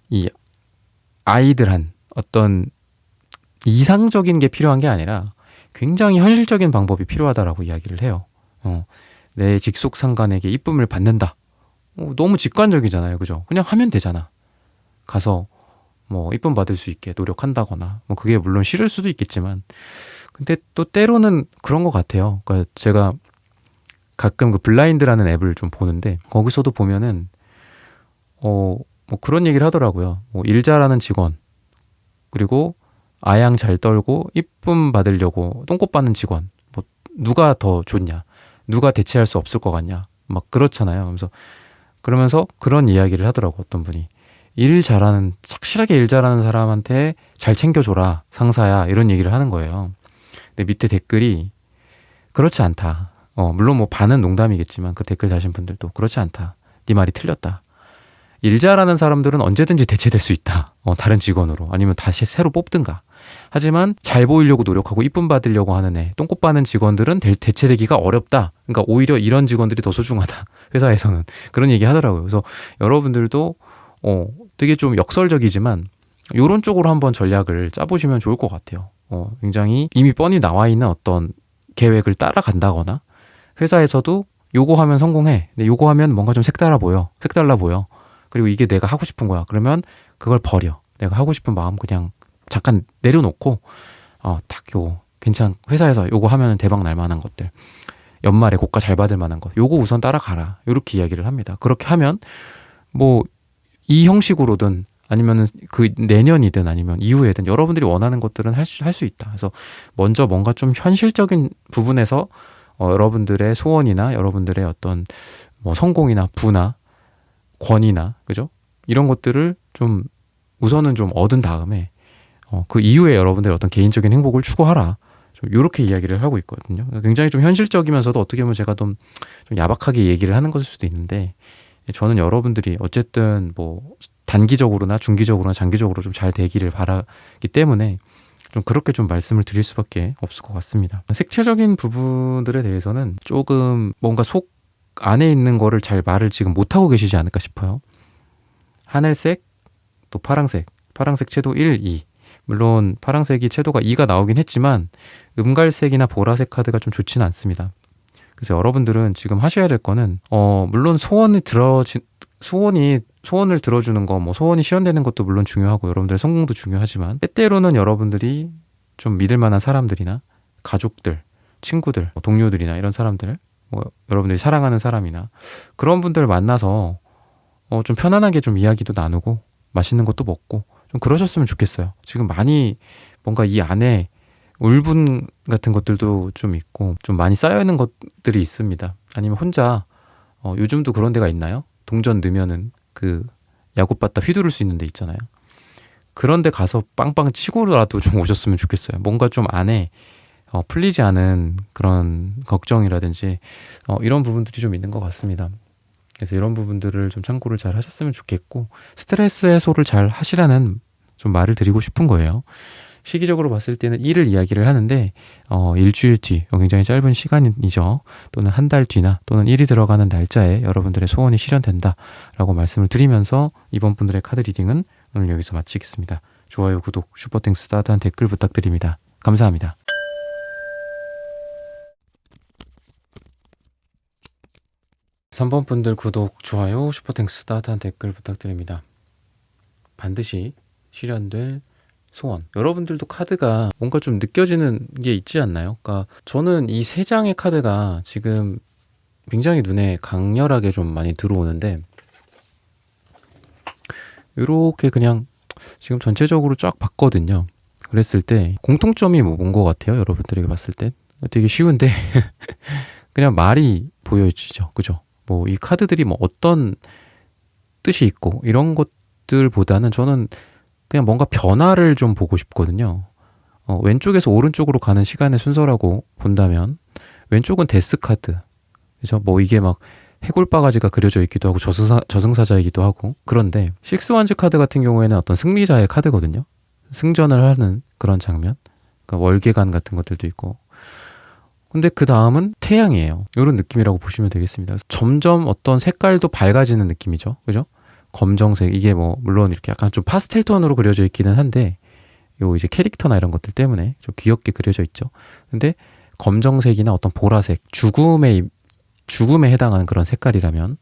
이 아이들한 어떤 이상적인 게 필요한 게 아니라 굉장히 현실적인 방법이 필요하다라고 이야기를 해요. 내 직속 상간에게 이쁨을 받는다. 너무 직관적이잖아요. 그죠? 그냥 하면 되잖아. 가서 뭐 이쁨 받을 수 있게 노력한다거나 뭐 그게 물론 싫을 수도 있겠지만 근데 또 때로는 그런 것 같아요. 그러니까 제가 가끔 그 블라인드라는 앱을 좀 보는데 거기서도 보면은 뭐 그런 얘기를 하더라고요. 뭐 일 잘하는 직원 그리고 아양 잘 떨고 이쁨 받으려고 똥꼬 빠는 직원 뭐 누가 더 좋냐 누가 대체할 수 없을 것 같냐 막 그렇잖아요. 그러면서 그런 이야기를 하더라고 어떤 분이 착실하게 일 잘하는 사람한테 잘 챙겨줘라 상사야 이런 얘기를 하는 거예요. 근데 밑에 댓글이 그렇지 않다. 물론 뭐 반은 농담이겠지만 그 댓글 다신 분들도 그렇지 않다. 네 말이 틀렸다. 일 잘하는 사람들은 언제든지 대체될 수 있다. 다른 직원으로 아니면 다시 새로 뽑든가. 하지만 잘 보이려고 노력하고 이쁨 받으려고 하는 똥꼬 빠는 직원들은 대체되기가 어렵다. 그러니까 오히려 이런 직원들이 더 소중하다. 회사에서는 그런 얘기 하더라고요. 그래서 여러분들도 되게 좀 역설적이지만 이런 쪽으로 한번 전략을 짜보시면 좋을 것 같아요. 굉장히 이미 뻔히 나와 있는 어떤 계획을 따라간다거나 회사에서도 요거 하면 성공해. 근데 요거 하면 뭔가 좀 색달라 보여. 그리고 이게 내가 하고 싶은 거야. 그러면 그걸 버려. 내가 하고 싶은 마음 그냥 잠깐 내려놓고 딱 요거 회사에서 요거 하면 대박 날 만한 것들 연말에 고가 잘 받을 만한 거 요거 우선 따라가라. 요렇게 이야기를 합니다. 그렇게 하면 뭐 이 형식으로든 아니면 그 내년이든 아니면 이후에든 여러분들이 원하는 것들은 할 수 있다. 그래서 먼저 뭔가 좀 현실적인 부분에서 여러분들의 소원이나 여러분들의 어떤 뭐 성공이나 부나 권위나 그죠? 이런 것들을 좀 우선은 좀 얻은 다음에 그 이후에 여러분들의 어떤 개인적인 행복을 추구하라. 좀 이렇게 이야기를 하고 있거든요. 굉장히 좀 현실적이면서도 어떻게 보면 제가 좀 야박하게 얘기를 하는 것일 수도 있는데 저는 여러분들이 어쨌든 뭐 단기적으로나 중기적으로나 장기적으로 좀 잘 되기를 바라기 때문에 좀 그렇게 좀 말씀을 드릴 수밖에 없을 것 같습니다. 색채적인 부분들에 대해서는 조금 뭔가 속 안에 있는 거를 잘 말을 지금 못하고 계시지 않을까 싶어요. 하늘색, 또 파랑색 채도 1, 2 물론 파랑색이 채도가 2가 나오긴 했지만 음갈색이나 보라색 카드가 좀 좋지는 않습니다. 그래서 여러분들은 지금 하셔야 될 거는 물론 소원을 들어주는 거, 뭐 소원이 실현되는 것도 물론 중요하고 여러분들의 성공도 중요하지만 때때로는 여러분들이 좀 믿을 만한 사람들이나 가족들, 친구들, 동료들이나 이런 사람들, 뭐 여러분들이 사랑하는 사람이나 그런 분들 만나서 좀 편안하게 좀 이야기도 나누고 맛있는 것도 먹고 좀 그러셨으면 좋겠어요. 지금 많이 뭔가 이 안에 울분 같은 것들도 좀 있고 좀 많이 쌓여있는 것들이 있습니다. 아니면 혼자 요즘도 그런 데가 있나요? 동전 넣으면은 그 야구바따 휘두를 수 있는 데 있잖아요. 그런 데 가서 빵빵 치고라도 좀 오셨으면 좋겠어요. 뭔가 좀 안에 풀리지 않은 그런 걱정이라든지 이런 부분들이 좀 있는 것 같습니다. 그래서 이런 부분들을 좀 참고를 잘 하셨으면 좋겠고 스트레스 해소를 잘 하시라는 좀 말을 드리고 싶은 거예요. 시기적으로 봤을 때는 1을 이야기를 하는데 일주일 뒤 굉장히 짧은 시간이죠. 또는 한 달 뒤나 또는 1이 들어가는 날짜에 여러분들의 소원이 실현된다라고 말씀을 드리면서 이번 분들의 카드 리딩은 오늘 여기서 마치겠습니다. 좋아요, 구독, 슈퍼땡스 따뜻한 댓글 부탁드립니다. 감사합니다. 3번 분들 구독, 좋아요, 슈퍼땡스 따뜻한 댓글 부탁드립니다. 반드시 실현될 소원. 여러분들도 카드가 뭔가 좀 느껴지는 게 있지 않나요? 그러니까 저는 이 3장의 카드가 지금 굉장히 눈에 강렬하게 좀 많이 들어오는데 이렇게 그냥 지금 전체적으로 쫙 봤거든요. 그랬을 때 공통점이 뭔 것 같아요? 여러분들에게 봤을 때 되게 쉬운데 그냥 말이 보여지죠. 그죠? 뭐 이 카드들이 뭐 어떤 뜻이 있고 이런 것들보다는 저는 그냥 뭔가 변화를 좀 보고 싶거든요. 왼쪽에서 오른쪽으로 가는 시간의 순서라고 본다면 왼쪽은 데스 카드. 그죠? 뭐 이게 막 해골바가지가 그려져 있기도 하고 저승사자이기도 하고. 그런데 식스완즈 카드 같은 경우에는 어떤 승리자의 카드거든요. 승전을 하는 그런 장면, 그러니까 월계관 같은 것들도 있고. 근데 그 다음은 태양이에요. 이런 느낌이라고 보시면 되겠습니다. 점점 어떤 색깔도 밝아지는 느낌이죠. 그죠? 검정색, 이게 뭐 물론 이렇게 약간 좀 파스텔 톤으로 그려져 있기는 한데 요 이제 캐릭터나 이런 것들 때문에 좀 귀엽게 그려져 있죠. 근데 검정색이나 어떤 보라색, 죽음에 해당하는 그런 색깔이라면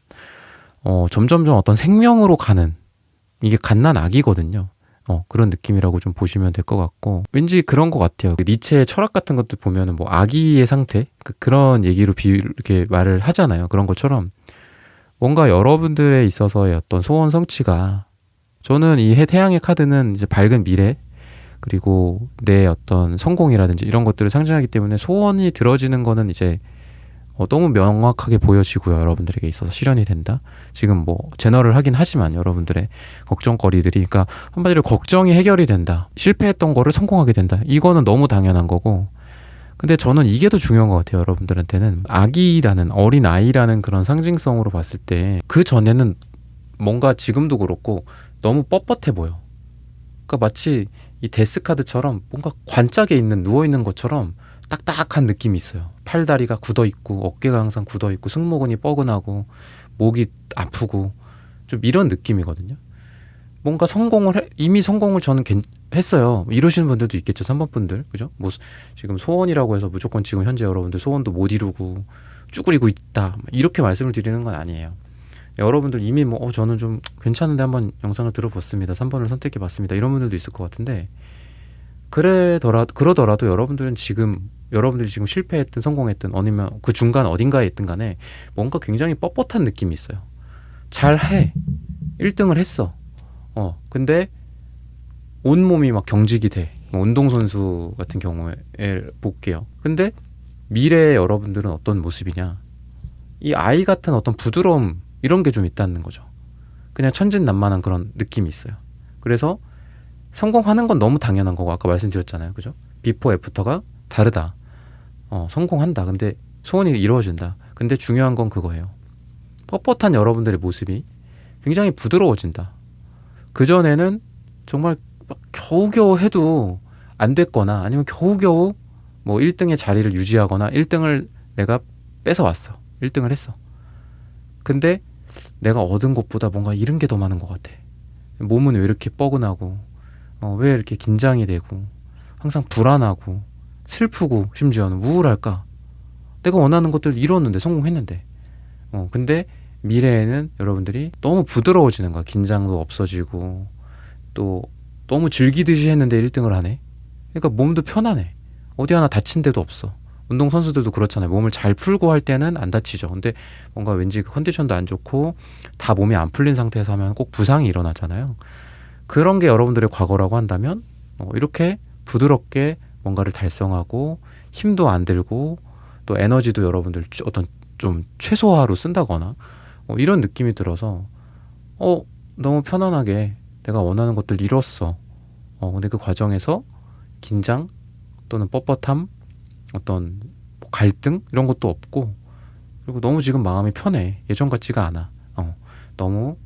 점점점 어떤 생명으로 가는, 이게 갓난 아기거든요. 그런 느낌이라고 좀 보시면 될 것 같고, 왠지 그런 것 같아요. 니체의 철학 같은 것도 보면은 뭐 아기의 상태, 그런 얘기로 이렇게 말을 하잖아요. 그런 것처럼 뭔가 여러분들에 있어서의 어떤 소원 성취가, 저는 이 태양의 카드는 이제 밝은 미래, 그리고 내 어떤 성공이라든지 이런 것들을 상징하기 때문에 소원이 들어지는 거는 이제 너무 명확하게 보여지고요. 여러분들에게 있어서 실현이 된다. 지금 뭐 제너럴 하긴 하지만 여러분들의 걱정거리들이, 그러니까 한마디로 걱정이 해결이 된다. 실패했던 거를 성공하게 된다. 이거는 너무 당연한 거고, 근데 저는 이게 더 중요한 것 같아요. 여러분들한테는 아기라는, 어린 아이라는 그런 상징성으로 봤을 때 그 전에는 뭔가 지금도 그렇고 너무 뻣뻣해 보여. 그러니까 마치 이 데스 카드처럼 뭔가 관짝에 있는, 누워있는 것처럼 딱딱한 느낌이 있어요. 팔다리가 굳어있고 어깨가 항상 굳어있고 승모근이 뻐근하고 목이 아프고 좀 이런 느낌이거든요. 뭔가 이미 성공을 저는 했어요. 이러시는 분들도 있겠죠. 3번 분들. 그죠? 뭐 지금 소원이라고 해서 무조건 지금 현재 여러분들 소원도 못 이루고 쭈그리고 있다, 이렇게 말씀을 드리는 건 아니에요. 여러분들 이미 뭐 저는 좀 괜찮은데 한번 영상을 들어봤습니다, 3번을 선택해봤습니다, 이런 분들도 있을 것 같은데, 그러더라도 여러분들이 지금 실패했든 성공했든 아니면 그 중간 어딘가에 있든 간에 뭔가 굉장히 뻣뻣한 느낌이 있어요. 잘해. 1등을 했어. 근데 온몸이 막 경직이 돼. 운동선수 같은 경우에 볼게요. 근데 미래의 여러분들은 어떤 모습이냐? 이 아이 같은 어떤 부드러움, 이런 게 좀 있다는 거죠. 그냥 천진난만한 그런 느낌이 있어요. 그래서 성공하는 건 너무 당연한 거고, 아까 말씀드렸잖아요. 그죠? 비포 애프터가 다르다. 성공한다. 근데 소원이 이루어진다. 근데 중요한 건 그거예요. 뻣뻣한 여러분들의 모습이 굉장히 부드러워진다. 그전에는 정말 겨우겨우 해도 안 됐거나, 아니면 겨우겨우 뭐 1등의 자리를 유지하거나 1등을 내가 뺏어왔어. 1등을 했어. 근데 내가 얻은 것보다 뭔가 잃은 게 더 많은 것 같아. 몸은 왜 이렇게 뻐근하고, 왜 이렇게 긴장이 되고, 항상 불안하고, 슬프고, 심지어는 우울할까? 내가 원하는 것들 이뤘는데, 성공했는데. 근데 미래에는 여러분들이 너무 부드러워지는 거야. 긴장도 없어지고, 또 너무 즐기듯이 했는데 1등을 하네. 그러니까 몸도 편안해. 어디 하나 다친 데도 없어. 운동선수들도 그렇잖아요. 몸을 잘 풀고 할 때는 안 다치죠. 근데 뭔가 왠지 컨디션도 안 좋고 다 몸이 안 풀린 상태에서 하면 꼭 부상이 일어나잖아요. 그런 게 여러분들의 과거라고 한다면 이렇게 부드럽게 뭔가를 달성하고 힘도 안 들고 또 에너지도 여러분들 어떤 좀 최소화로 쓴다거나 이런 느낌이 들어서 너무 편안하게 내가 원하는 것들 이뤘어. 근데 그 과정에서 긴장 또는 뻣뻣함, 어떤 갈등 이런 것도 없고, 그리고 너무 지금 마음이 편해. 예전 같지가 않아. 너무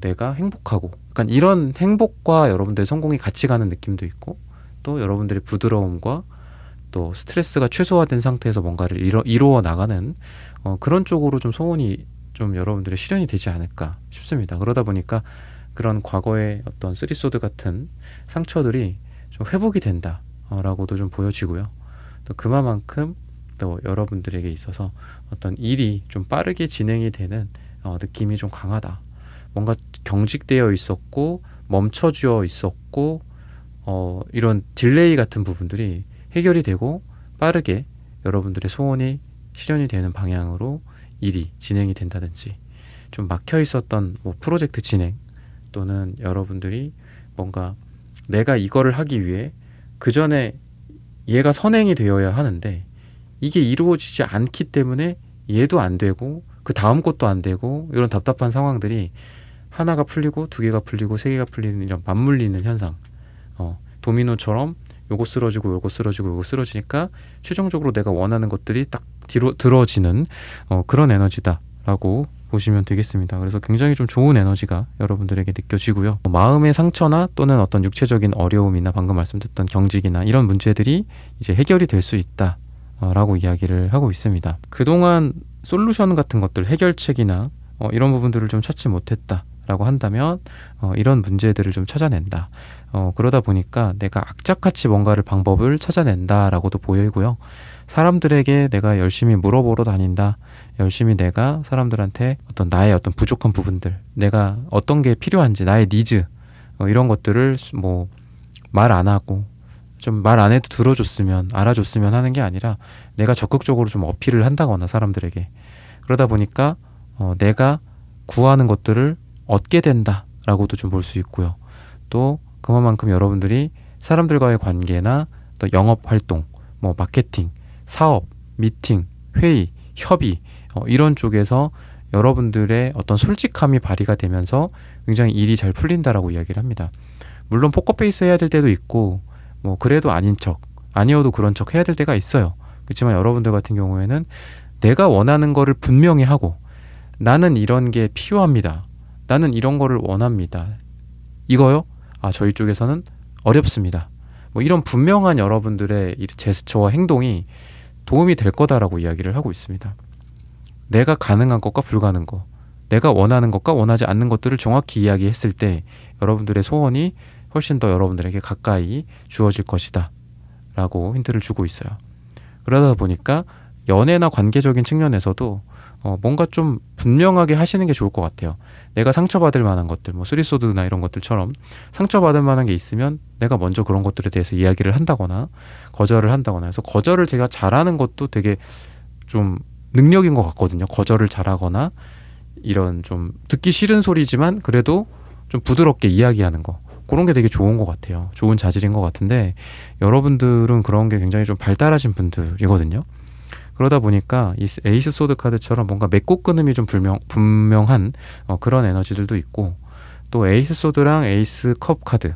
내가 행복하고, 약간 이런 행복과 여러분들의 성공이 같이 가는 느낌도 있고, 또 여러분들의 부드러움과 또 스트레스가 최소화된 상태에서 뭔가를 이루어 나가는 그런 쪽으로 좀 소원이 좀 여러분들의 실현이 되지 않을까 싶습니다. 그러다 보니까 그런 과거의 어떤 쓰리소드 같은 상처들이 좀 회복이 된다라고도 좀 보여지고요. 또 그만큼 또 여러분들에게 있어서 어떤 일이 좀 빠르게 진행이 되는 느낌이 좀 강하다. 뭔가 경직되어 있었고 멈춰져 있었고 이런 딜레이 같은 부분들이 해결이 되고 빠르게 여러분들의 소원이 실현이 되는 방향으로 일이 진행이 된다든지, 좀 막혀 있었던 뭐 프로젝트 진행, 또는 여러분들이 뭔가 내가 이거를 하기 위해 그 전에 얘가 선행이 되어야 하는데 이게 이루어지지 않기 때문에 얘도 안 되고 그 다음 것도 안 되고, 이런 답답한 상황들이 하나가 풀리고 두 개가 풀리고 세 개가 풀리는 이런 맞물리는 현상, 도미노처럼 요거 쓰러지고 요거 쓰러지고 요거 쓰러지니까 최종적으로 내가 원하는 것들이 딱 뒤로 들어지는 그런 에너지다 라고 보시면 되겠습니다. 그래서 굉장히 좀 좋은 에너지가 여러분들에게 느껴지고요. 마음의 상처나 또는 어떤 육체적인 어려움이나 방금 말씀드렸던 경직이나 이런 문제들이 이제 해결이 될 수 있다 라고 이야기를 하고 있습니다. 그동안 솔루션 같은 것들, 해결책이나 이런 부분들을 좀 찾지 못했다 라고 한다면 이런 문제들을 좀 찾아낸다. 그러다 보니까 내가 악착같이 뭔가를 방법을 찾아낸다 라고도 보이고요. 사람들에게 내가 열심히 물어보러 다닌다. 열심히 내가 사람들한테 어떤 나의 어떤 부족한 부분들, 내가 어떤 게 필요한지, 나의 니즈 이런 것들을 뭐 말 안 하고 좀 말 안 해도 들어줬으면, 알아줬으면 하는 게 아니라 내가 적극적으로 좀 어필을 한다거나 사람들에게, 그러다 보니까 내가 구하는 것들을 얻게 된다라고도 좀 볼 수 있고요. 또 그만큼 여러분들이 사람들과의 관계나 또 영업 활동, 뭐 마케팅, 사업, 미팅, 회의, 협의 이런 쪽에서 여러분들의 어떤 솔직함이 발휘가 되면서 굉장히 일이 잘 풀린다라고 이야기를 합니다. 물론 포커페이스 해야 될 때도 있고 뭐 그래도 아닌 척, 아니어도 그런 척 해야 될 때가 있어요. 그렇지만 여러분들 같은 경우에는 내가 원하는 거를 분명히 하고, 나는 이런 게 필요합니다. 나는 이런 거를 원합니다. 이거요? 저희 쪽에서는 어렵습니다. 뭐 이런 분명한 여러분들의 이 제스처와 행동이 도움이 될 거다라고 이야기를 하고 있습니다. 내가 가능한 것과 불가능한 것, 내가 원하는 것과 원하지 않는 것들을 정확히 이야기했을 때 여러분들의 소원이 훨씬 더 여러분들에게 가까이 주어질 것이다 라고 힌트를 주고 있어요. 그러다 보니까 연애나 관계적인 측면에서도 뭔가 좀 분명하게 하시는 게 좋을 것 같아요. 내가 상처받을 만한 것들, 뭐 쓰리소드나 이런 것들처럼 상처받을 만한 게 있으면 내가 먼저 그런 것들에 대해서 이야기를 한다거나 거절을 한다거나 해서, 거절을 제가 잘하는 것도 되게 좀 능력인 것 같거든요. 거절을 잘하거나 이런 좀 듣기 싫은 소리지만 그래도 좀 부드럽게 이야기하는 거, 그런 게 되게 좋은 것 같아요. 좋은 자질인 것 같은데 여러분들은 그런 게 굉장히 좀 발달하신 분들이거든요. 그러다 보니까 이 에이스 소드 카드처럼 뭔가 맺고 끊음이 좀 분명한 그런 에너지들도 있고, 또 에이스 소드랑 에이스 컵 카드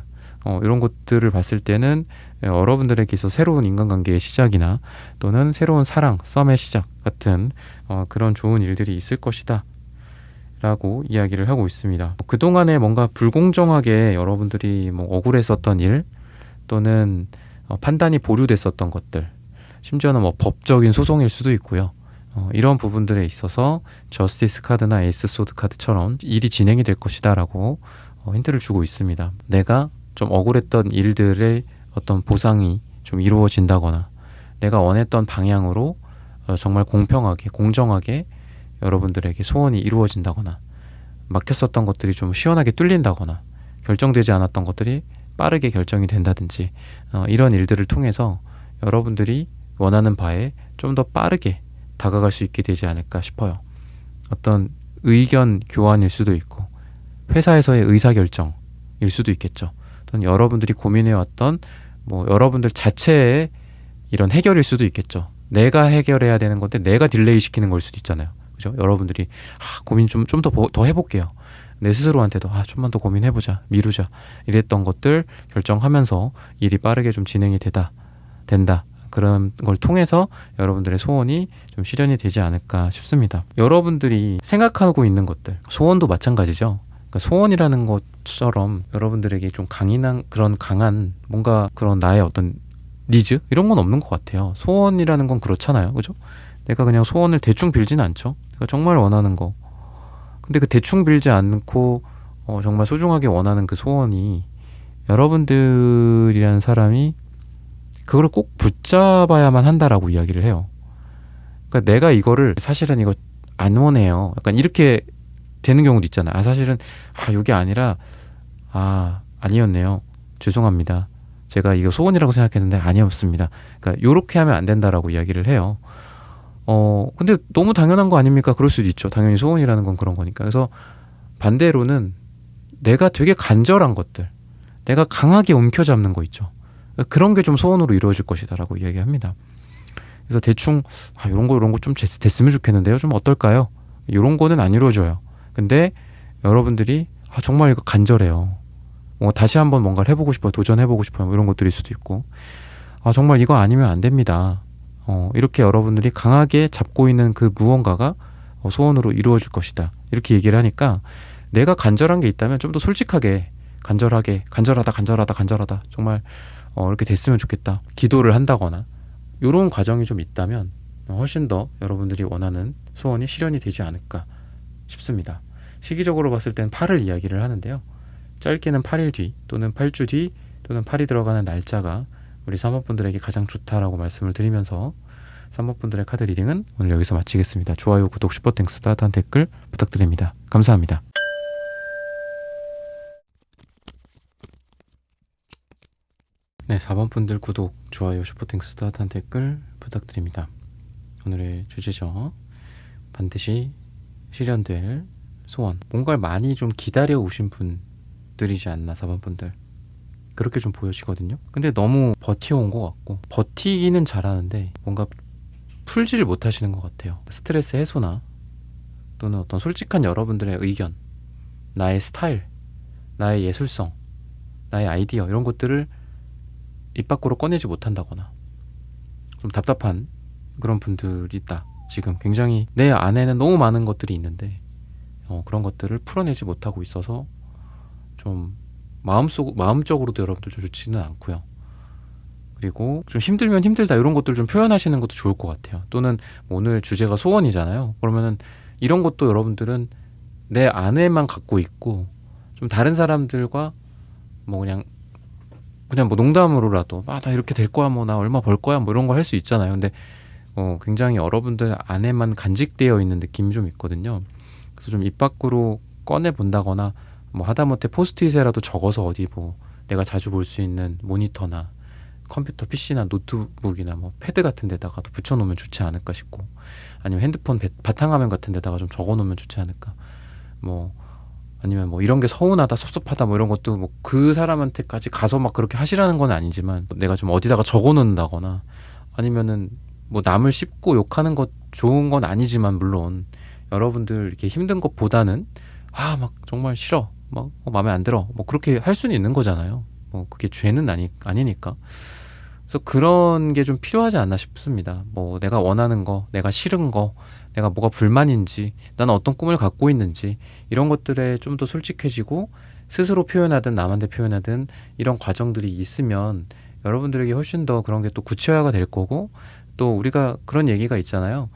이런 것들을 봤을 때는 여러분들에게 있어서 새로운 인간관계의 시작이나 또는 새로운 사랑, 썸의 시작 같은 그런 좋은 일들이 있을 것이다 라고 이야기를 하고 있습니다. 그동안에 뭔가 불공정하게 여러분들이 뭐 억울했었던 일, 또는 판단이 보류됐었던 것들, 심지어는 뭐 법적인 소송일 수도 있고요. 이런 부분들에 있어서 저스티스 카드나 에이스 소드 카드처럼 일이 진행이 될 것이다 라고 힌트를 주고 있습니다. 내가 좀 억울했던 일들의 어떤 보상이 좀 이루어진다거나, 내가 원했던 방향으로 정말 공평하게, 공정하게 여러분들에게 소원이 이루어진다거나, 막혔었던 것들이 좀 시원하게 뚫린다거나, 결정되지 않았던 것들이 빠르게 결정이 된다든지 이런 일들을 통해서 여러분들이 원하는 바에 좀 더 빠르게 다가갈 수 있게 되지 않을까 싶어요. 어떤 의견 교환일 수도 있고, 회사에서의 의사결정일 수도 있겠죠. 또는 여러분들이 고민해왔던 뭐 여러분들 자체의 이런 해결일 수도 있겠죠. 내가 해결해야 되는 건데 내가 딜레이 시키는 걸 수도 있잖아요. 그죠? 여러분들이 고민 좀 더 해볼게요. 내 스스로한테도 좀만 더 고민해보자, 미루자 이랬던 것들 결정하면서 일이 빠르게 좀 진행이 된다. 그런 걸 통해서 여러분들의 소원이 좀 실현이 되지 않을까 싶습니다. 여러분들이 생각하고 있는 것들, 소원도 마찬가지죠. 그러니까 소원이라는 것처럼 여러분들에게 좀 강한 뭔가 그런 나의 어떤 니즈 이런 건 없는 것 같아요. 소원이라는 건 그렇잖아요, 그죠? 내가 그냥 소원을 대충 빌지는 않죠. 내가 정말 원하는 거. 근데 그 대충 빌지 않고 정말 소중하게 원하는 그 소원이, 여러분들이라는 사람이 그걸 꼭 붙잡아야만 한다라고 이야기를 해요. 그러니까 내가 이거를 사실은 이거 안 원해요. 약간 이렇게 되는 경우도 있잖아요. 사실은 이게 아니라 아니었네요. 죄송합니다. 제가 이거 소원이라고 생각했는데 아니었습니다. 그러니까 요렇게 하면 안 된다라고 이야기를 해요. 근데 너무 당연한 거 아닙니까? 그럴 수도 있죠. 당연히 소원이라는 건 그런 거니까. 그래서 반대로는 내가 되게 간절한 것들, 내가 강하게 움켜잡는 거 있죠. 그런 게 좀 소원으로 이루어질 것이다라고 이야기합니다. 그래서 대충 이런 거 좀 됐으면 좋겠는데요. 좀 어떨까요? 이런 거는 안 이루어져요. 근데 여러분들이 정말 이거 간절해요. 다시 한번 뭔가를 해보고 싶어요. 도전해보고 싶어요. 이런 것들일 수도 있고, 정말 이거 아니면 안 됩니다. 이렇게 여러분들이 강하게 잡고 있는 그 무언가가 소원으로 이루어질 것이다. 이렇게 얘기를 하니까 내가 간절한 게 있다면 좀 더 솔직하게 간절하다 정말 이렇게 됐으면 좋겠다. 기도를 한다거나 이런 과정이 좀 있다면 훨씬 더 여러분들이 원하는 소원이 실현이 되지 않을까 싶습니다. 시기적으로 봤을 땐 8을 이야기를 하는데요. 짧게는 8일 뒤 또는 8주 뒤 또는 8이 들어가는 날짜가 우리 3번 분들에게 가장 좋다라고 말씀을 드리면서 3번 분들의 카드 리딩은 오늘 여기서 마치겠습니다. 좋아요, 구독, 슈퍼땡스, 따뜻한 댓글 부탁드립니다. 감사합니다. 네, 4번 분들 구독, 좋아요, 슈퍼땡스, 따뜻한 댓글 부탁드립니다. 오늘의 주제죠. 반드시 실현될 소원. 뭔가를 많이 좀 기다려 오신 분들이지 않나, 4번 분들. 그렇게 좀 보여지거든요. 근데 너무 버텨온 것 같고, 버티기는 잘하는데 뭔가 풀지를 못하시는 것 같아요. 스트레스 해소나 또는 어떤 솔직한 여러분들의 의견, 나의 스타일, 나의 예술성, 나의 아이디어 이런 것들을 입 밖으로 꺼내지 못한다거나 좀 답답한 그런 분들이 있다. 지금 굉장히 내 안에는 너무 많은 것들이 있는데 그런 것들을 풀어내지 못하고 있어서 좀 마음적으로도 여러분들 좀 좋지는 않고요. 그리고 좀 힘들면 힘들다 이런 것들 좀 표현하시는 것도 좋을 것 같아요. 또는 오늘 주제가 소원이잖아요. 그러면은 이런 것도 여러분들은 내 안에만 갖고 있고 좀 다른 사람들과 뭐 그냥 뭐 농담으로라도 나 이렇게 될 거야, 뭐 나 얼마 벌 거야, 뭐 이런 거 할 수 있잖아요. 근데 굉장히 여러분들 안에만 간직되어 있는 느낌이 좀 있거든요. 그래서 좀 입 밖으로 꺼내 본다거나 뭐 하다못해 포스트잇에라도 적어서 어디 뭐 내가 자주 볼 수 있는 모니터나 컴퓨터, PC나 노트북이나 뭐 패드 같은 데다가도 붙여놓으면 좋지 않을까 싶고, 아니면 핸드폰 바탕화면 같은 데다가 좀 적어놓으면 좋지 않을까. 뭐 아니면 뭐 이런 게 서운하다, 섭섭하다 뭐 이런 것도 뭐 그 사람한테까지 가서 막 그렇게 하시라는 건 아니지만 내가 좀 어디다가 적어놓는다거나, 아니면은 뭐 남을 씹고 욕하는 것 좋은 건 아니지만 물론 여러분들 이렇게 힘든 것보다는 막 정말 싫어, 막 마음에 안 들어, 뭐 그렇게 할 수는 있는 거잖아요. 뭐 그게 죄는 아니니까. 그래서 그런 게 좀 필요하지 않나 싶습니다. 뭐 내가 원하는 거, 내가 싫은 거, 내가 뭐가 불만인지, 나는 어떤 꿈을 갖고 있는지 이런 것들에 좀 더 솔직해지고 스스로 표현하든 남한테 표현하든 이런 과정들이 있으면 여러분들에게 훨씬 더 그런 게 또 구체화가 될 거고, 또 우리가 그런 얘기가 있잖아요.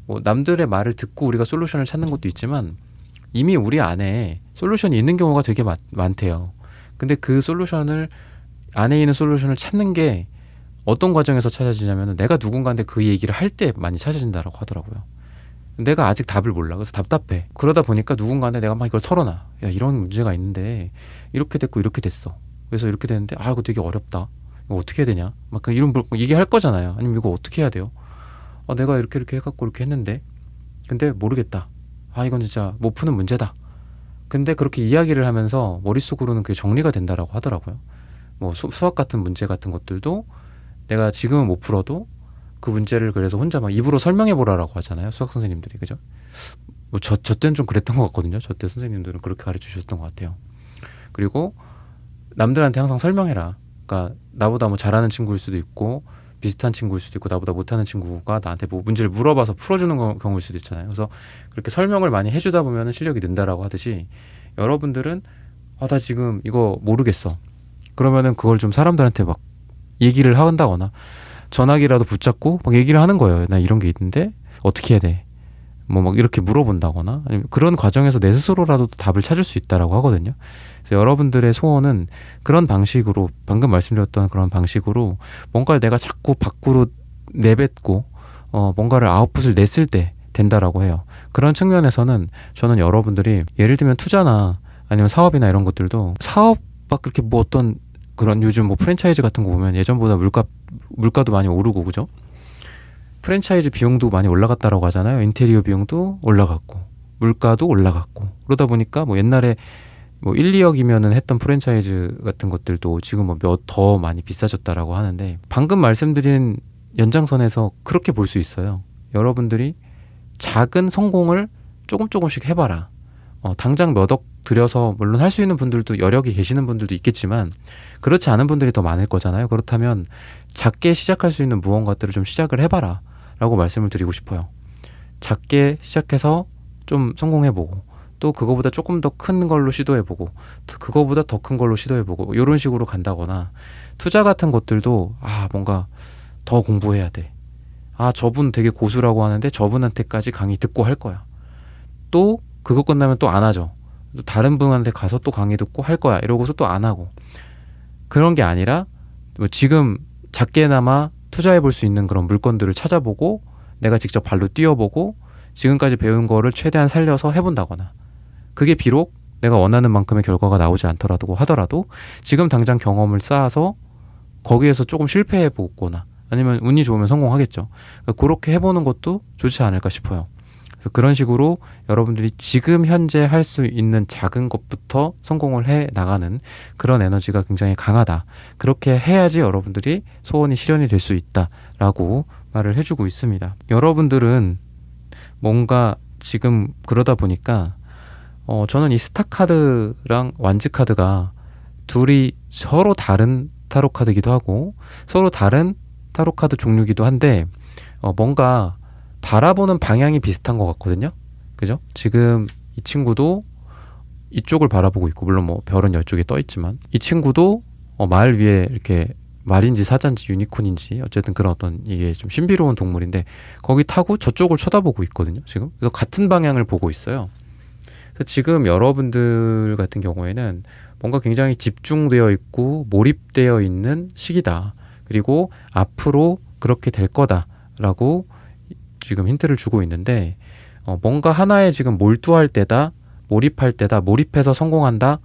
뭐 남들의 말을 듣고 우리가 솔루션을 찾는 것도 있지만 이미 우리 안에 솔루션이 있는 경우가 되게 많대요. 근데 그 솔루션을, 안에 있는 솔루션을 찾는 게 어떤 과정에서 찾아지냐면 내가 누군가한테 그 얘기를 할 때 많이 찾아진다라고 하더라고요. 내가 아직 답을 몰라. 그래서 답답해. 그러다 보니까 누군가한테 내가 막 이걸 털어놔. 야, 이런 문제가 있는데 이렇게 됐고 이렇게 됐어. 그래서 이렇게 됐는데 이거 되게 어렵다. 이거 어떻게 해야 되냐? 막 이런 얘기할 거잖아요. 아니면 이거 어떻게 해야 돼요? 내가 이렇게 해갖고 이렇게 했는데 근데 모르겠다. 이건 진짜 못 푸는 문제다. 근데 그렇게 이야기를 하면서 머릿속으로는 그게 정리가 된다라고 하더라고요. 뭐 수학 같은 문제 같은 것들도 내가 지금은 못 풀어도 그 문제를 그래서 혼자 막 입으로 설명해 보라라고 하잖아요. 수학 선생님들이. 그죠? 뭐 저 때는 좀 그랬던 것 같거든요. 저 때 선생님들은 그렇게 가르쳐 주셨던 것 같아요. 그리고 남들한테 항상 설명해라. 그러니까 나보다 뭐 잘하는 친구일 수도 있고 비슷한 친구일 수도 있고 나보다 못하는 친구가 나한테 뭐 문제를 물어봐서 풀어주는 경우일 수도 있잖아요. 그래서 그렇게 설명을 많이 해주다 보면 실력이 는다라고 하듯이 여러분들은 나 지금 이거 모르겠어. 그러면은 그걸 좀 사람들한테 막 얘기를 한다거나 전화기라도 붙잡고 막 얘기를 하는 거예요. 나 이런 게 있는데 어떻게 해야 돼? 뭐 막 이렇게 물어본다거나, 아니면 그런 과정에서 내 스스로라도 답을 찾을 수 있다라고 하거든요. 그래서 여러분들의 소원은 그런 방식으로, 방금 말씀드렸던 그런 방식으로 뭔가를 내가 자꾸 밖으로 내뱉고 뭔가를 아웃풋을 냈을 때 된다라고 해요. 그런 측면에서는 저는 여러분들이 예를 들면 투자나 아니면 사업이나 이런 것들도 사업 막 그렇게 뭐 어떤 그런 요즘 뭐 프랜차이즈 같은 거 보면 예전보다 물가도 많이 오르고 그죠? 프랜차이즈 비용도 많이 올라갔다라고 하잖아요. 인테리어 비용도 올라갔고 물가도 올라갔고, 그러다 보니까 뭐 옛날에 뭐 1, 2억이면은 했던 프랜차이즈 같은 것들도 지금 뭐 몇 더 많이 비싸졌다라고 하는데, 방금 말씀드린 연장선에서 그렇게 볼 수 있어요. 여러분들이 작은 성공을 조금씩 해봐라. 당장 몇 억 들여서 물론 할 수 있는 분들도 여력이 계시는 분들도 있겠지만 그렇지 않은 분들이 더 많을 거잖아요. 그렇다면 작게 시작할 수 있는 무언가들을 좀 시작을 해봐라 라고 말씀을 드리고 싶어요. 작게 시작해서 좀 성공해보고 또 그거보다 조금 더 큰 걸로 시도해보고 또 그거보다 더 큰 걸로 시도해보고 이런 식으로 간다거나 투자 같은 것들도 뭔가 더 공부해야 돼. 저분 되게 고수라고 하는데 저분한테까지 강의 듣고 할 거야. 또 그거 끝나면 또 안 하죠. 또 다른 분한테 가서 또 강의 듣고 할 거야. 이러고서 또 안 하고. 그런 게 아니라 뭐 지금 작게나마 투자해 볼 수 있는 그런 물건들을 찾아보고 내가 직접 발로 뛰어보고 지금까지 배운 거를 최대한 살려서 해본다거나 그게 비록 내가 원하는 만큼의 결과가 나오지 않더라도 하더라도 지금 당장 경험을 쌓아서 거기에서 조금 실패해 보거나 아니면 운이 좋으면 성공하겠죠. 그러니까 그렇게 해보는 것도 좋지 않을까 싶어요. 그래서 그런 식으로 여러분들이 지금 현재 할 수 있는 작은 것부터 성공을 해 나가는 그런 에너지가 굉장히 강하다. 그렇게 해야지 여러분들이 소원이 실현이 될 수 있다라고 말을 해주고 있습니다. 여러분들은 뭔가 지금 그러다 보니까 저는 이 스타카드랑 완즈카드가 둘이 서로 다른 타로카드이기도 하고 서로 다른 타로카드 종류이기도 한데 뭔가 바라보는 방향이 비슷한 것 같거든요. 그죠? 지금 이 친구도 이쪽을 바라보고 있고 물론 뭐 별은 이쪽에 떠 있지만 이 친구도 말 위에 이렇게 말인지 사자인지 유니콘인지 어쨌든 그런 어떤 이게 좀 신비로운 동물인데 거기 타고 저쪽을 쳐다보고 있거든요. 지금 그래서 같은 방향을 보고 있어요. 그래서 지금 여러분들 같은 경우에는 뭔가 굉장히 집중되어 있고 몰입되어 있는 시기다. 그리고 앞으로 그렇게 될 거다라고 지금 힌트를 주고 있는데 뭔가 하나에 지금 몰두할 때다, 몰입할 때다, 몰입해서 성공한다,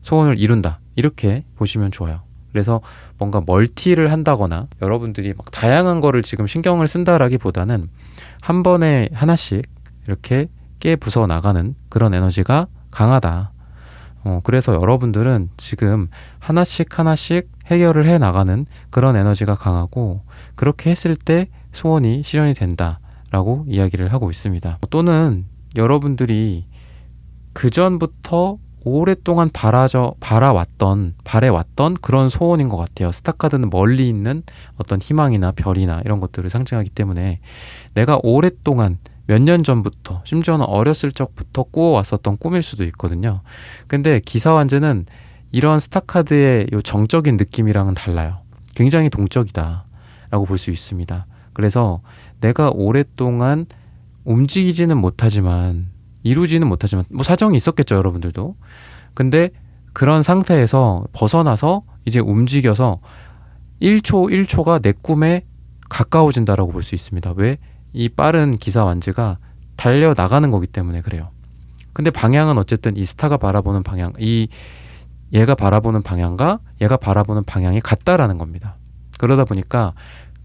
소원을 이룬다 이렇게 보시면 좋아요. 그래서 뭔가 멀티를 한다거나 여러분들이 막 다양한 거를 지금 신경을 쓴다라기보다는 한 번에 하나씩 이렇게 깨 부숴 나가는 그런 에너지가 강하다. 그래서 여러분들은 지금 하나씩 해결을 해 나가는 그런 에너지가 강하고 그렇게 했을 때 소원이 실현이 된다라고 이야기를 하고 있습니다. 또는 여러분들이 그전부터 오랫동안 바라왔던 그런 소원인 것 같아요. 스타카드는 멀리 있는 어떤 희망이나 별이나 이런 것들을 상징하기 때문에 내가 오랫동안 몇 년 전부터 심지어는 어렸을 적부터 꾸어왔었던 꿈일 수도 있거든요. 근데 기사완즈는 이런 스타카드의 요 정적인 느낌이랑은 달라요. 굉장히 동적이다 라고 볼 수 있습니다. 그래서 내가 오랫동안 움직이지는 못하지만 이루지는 못하지만 뭐 사정이 있었겠죠, 여러분들도. 근데 그런 상태에서 벗어나서 이제 움직여서 1초 1초가 내 꿈에 가까워진다라고 볼 수 있습니다. 왜? 이 빠른 기사 완즈가 달려나가는 거기 때문에 그래요. 근데 방향은 어쨌든 이 스타가 바라보는 방향, 얘가 바라보는 방향과 얘가 바라보는 방향이 같다라는 겁니다. 그러다 보니까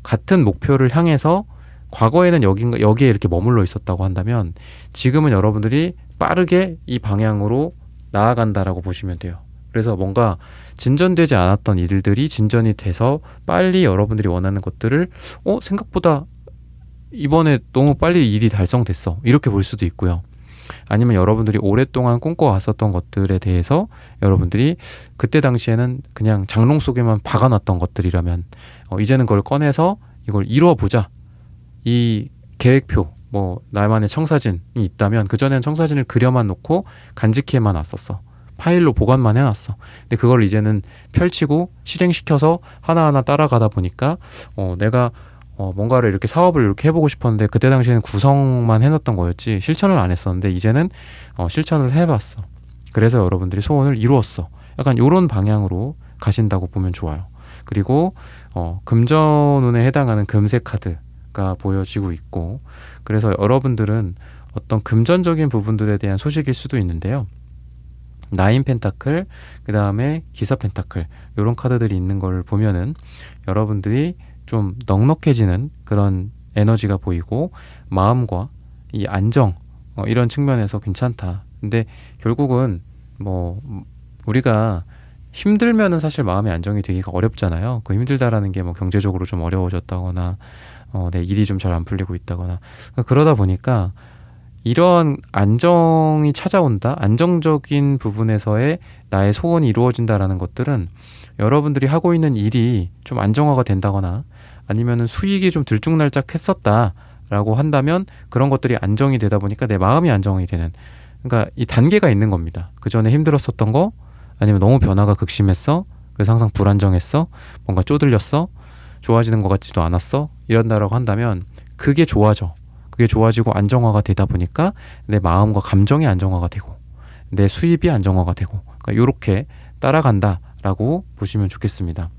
같은 목표를 향해서 과거에는 여기에 이렇게 머물러 있었다고 한다면 지금은 여러분들이 빠르게 이 방향으로 나아간다라고 보시면 돼요. 그래서 뭔가 진전되지 않았던 일들이 진전이 돼서 빨리 여러분들이 원하는 것들을 생각보다 이번에 너무 빨리 일이 달성됐어 이렇게 볼 수도 있고요. 아니면 여러분들이 오랫동안 꿈꿔왔었던 것들에 대해서 여러분들이 그때 당시에는 그냥 장롱 속에만 박아놨던 것들이라면 이제는 그걸 꺼내서 이걸 이루어보자. 이 계획표, 뭐 나만의 청사진이 있다면 그전에는 청사진을 그려만 놓고 간직해만 놨었어. 파일로 보관만 해놨어. 근데 그걸 이제는 펼치고 실행시켜서 하나하나 따라가다 보니까 내가 뭔가를 이렇게 사업을 이렇게 해보고 싶었는데 그때 당시에는 구성만 해놨던 거였지 실천을 안 했었는데 이제는 실천을 해봤어. 그래서 여러분들이 소원을 이루었어. 약간 이런 방향으로 가신다고 보면 좋아요. 그리고 금전운에 해당하는 금색 카드가 보여지고 있고 그래서 여러분들은 어떤 금전적인 부분들에 대한 소식일 수도 있는데요. 나인 펜타클, 그 다음에 기사 펜타클 이런 카드들이 있는 걸 보면은 여러분들이 좀 넉넉해지는 그런 에너지가 보이고 마음과 이 안정 이런 측면에서 괜찮다. 근데 결국은 뭐 우리가 힘들면은 사실 마음의 안정이 되기가 어렵잖아요. 그 힘들다라는 게 뭐 경제적으로 좀 어려워졌다거나 내 일이 좀 잘 안 풀리고 있다거나 그러다 보니까 이런 안정이 찾아온다, 안정적인 부분에서의 나의 소원이 이루어진다라는 것들은 여러분들이 하고 있는 일이 좀 안정화가 된다거나 아니면은 수익이 좀 들쭉날짝했었다 라고 한다면 그런 것들이 안정이 되다 보니까 내 마음이 안정이 되는, 그러니까 이 단계가 있는 겁니다. 그 전에 힘들었었던 거, 아니면 너무 변화가 극심했어, 그래서 항상 불안정했어, 뭔가 쪼들렸어, 좋아지는 것 같지도 않았어, 이런다라고 한다면 그게 좋아져. 그게 좋아지고 안정화가 되다 보니까 내 마음과 감정이 안정화가 되고 내 수입이 안정화가 되고, 그러니까 이렇게 따라간다라고 보시면 좋겠습니다.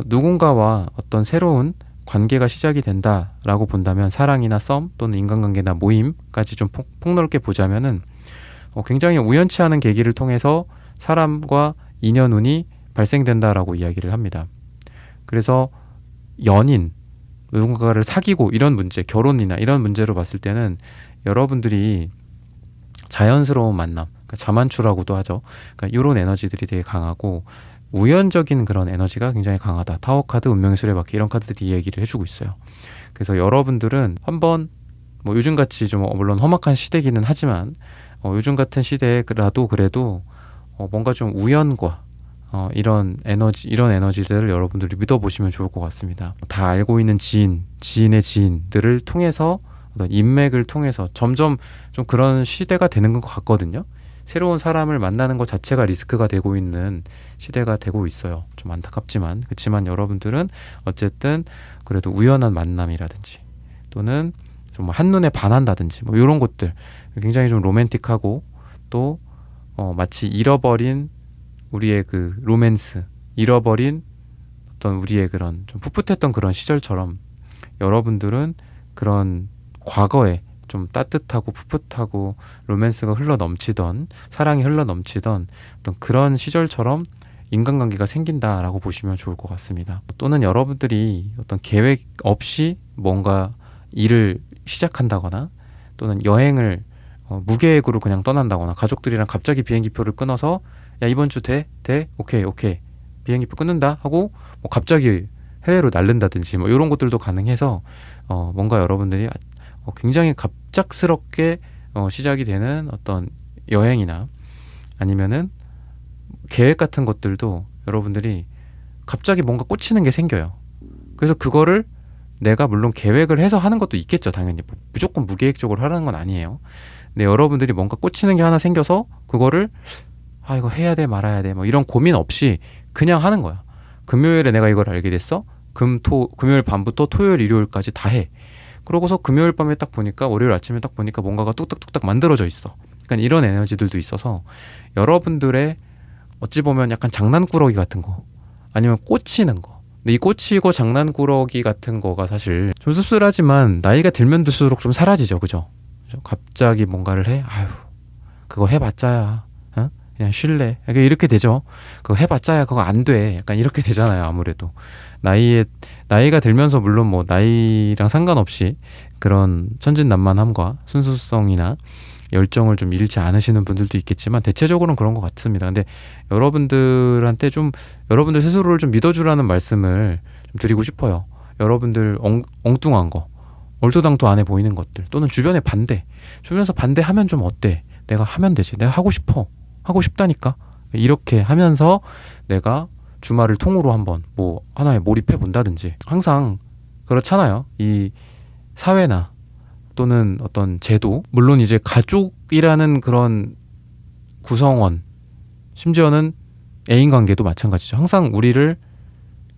누군가와 어떤 새로운 관계가 시작이 된다라고 본다면, 사랑이나 썸 또는 인간관계나 모임까지 좀 폭넓게 보자면은 굉장히 우연치 않은 계기를 통해서 사람과 인연운이 발생된다라고 이야기를 합니다. 그래서 연인, 누군가를 사귀고 이런 문제, 결혼이나 이런 문제로 봤을 때는 여러분들이 자연스러운 만남, 그러니까 자만추라고도 하죠. 그러니까 이런 에너지들이 되게 강하고 우연적인 그런 에너지가 굉장히 강하다. 타워카드, 운명의 수레바퀴, 이런 카드들이 얘기를 해주고 있어요. 그래서 여러분들은 한번 뭐 요즘같이 좀 물론 험악한 시대기는 하지만 요즘 같은 시대라도 그래도 뭔가 좀 우연과 이런 에너지들을 여러분들이 믿어보시면 좋을 것 같습니다. 다 알고 있는 지인의 지인들을 통해서, 어떤 인맥을 통해서 점점 좀 그런 시대가 되는 것 같거든요. 새로운 사람을 만나는 것 자체가 리스크가 되고 있는 시대가 되고 있어요. 좀 안타깝지만. 그렇지만 여러분들은 어쨌든 그래도 우연한 만남이라든지 또는 정말 한눈에 반한다든지 뭐 이런 것들, 굉장히 좀 로맨틱하고 또 마치 잃어버린 우리의 그 로맨스, 잃어버린 어떤 우리의 그런 좀 풋풋했던 그런 시절처럼 여러분들은 그런 과거에 좀 따뜻하고 풋풋하고 로맨스가 흘러넘치던, 사랑이 흘러넘치던 어떤 그런 시절처럼 인간관계가 생긴다라고 보시면 좋을 것 같습니다. 또는 여러분들이 어떤 계획 없이 뭔가 일을 시작한다거나 또는 여행을 무계획으로 그냥 떠난다거나, 가족들이랑 갑자기 비행기표를 끊어서 야 이번 주 돼? 오케이 비행기표 끊는다 하고 뭐 갑자기 해외로 날른다든지 뭐 이런 것들도 가능해서 뭔가 여러분들이 굉장히 갑작스럽게 시작이 되는 어떤 여행이나 아니면은 계획 같은 것들도 여러분들이 갑자기 뭔가 꽂히는 게 생겨요. 그래서 그거를 내가 물론 계획을 해서 하는 것도 있겠죠. 당연히 무조건 무계획적으로 하라는 건 아니에요. 근데 여러분들이 뭔가 꽂히는 게 하나 생겨서 그거를 이거 해야 돼 말아야 돼 뭐 이런 고민 없이 그냥 하는 거야. 금요일에 내가 이걸 알게 됐어. 금요일 밤부터 토요일 일요일까지 다 해. 그러고서 금요일 밤에 딱 보니까, 월요일 아침에 딱 보니까 뭔가가 뚝딱뚝딱 만들어져 있어. 그러니까 이런 에너지들도 있어서 여러분들의 어찌 보면 약간 장난꾸러기 같은 거, 아니면 꽂히는 거. 근데 이 꽂히고 장난꾸러기 같은 거가 사실 좀 씁쓸하지만 나이가 들면 들수록 좀 사라지죠. 그죠? 갑자기 뭔가를 해? 그거 해봤자야. 그냥 쉴래. 이렇게 되죠. 그거 해봤자야 그거 안 돼. 약간 이렇게 되잖아요. 아무래도 나이가 들면서 물론 뭐 나이랑 상관없이 그런 천진난만함과 순수성이나 열정을 좀 잃지 않으시는 분들도 있겠지만 대체적으로는 그런 것 같습니다. 근데 여러분들한테 좀 여러분들 스스로를 좀 믿어주라는 말씀을 좀 드리고 싶어요. 여러분들 엉뚱한 거, 얼토당토 안 해 보이는 것들, 또는 주변에 주변에서 반대하면 좀 어때? 내가 하면 되지. 내가 하고 싶다니까. 이렇게 하면서 내가 주말을 통으로 한번 뭐 하나에 몰입해 본다든지. 항상 그렇잖아요. 이 사회나 또는 어떤 제도, 물론 이제 가족이라는 그런 구성원, 심지어는 애인 관계도 마찬가지죠. 항상 우리를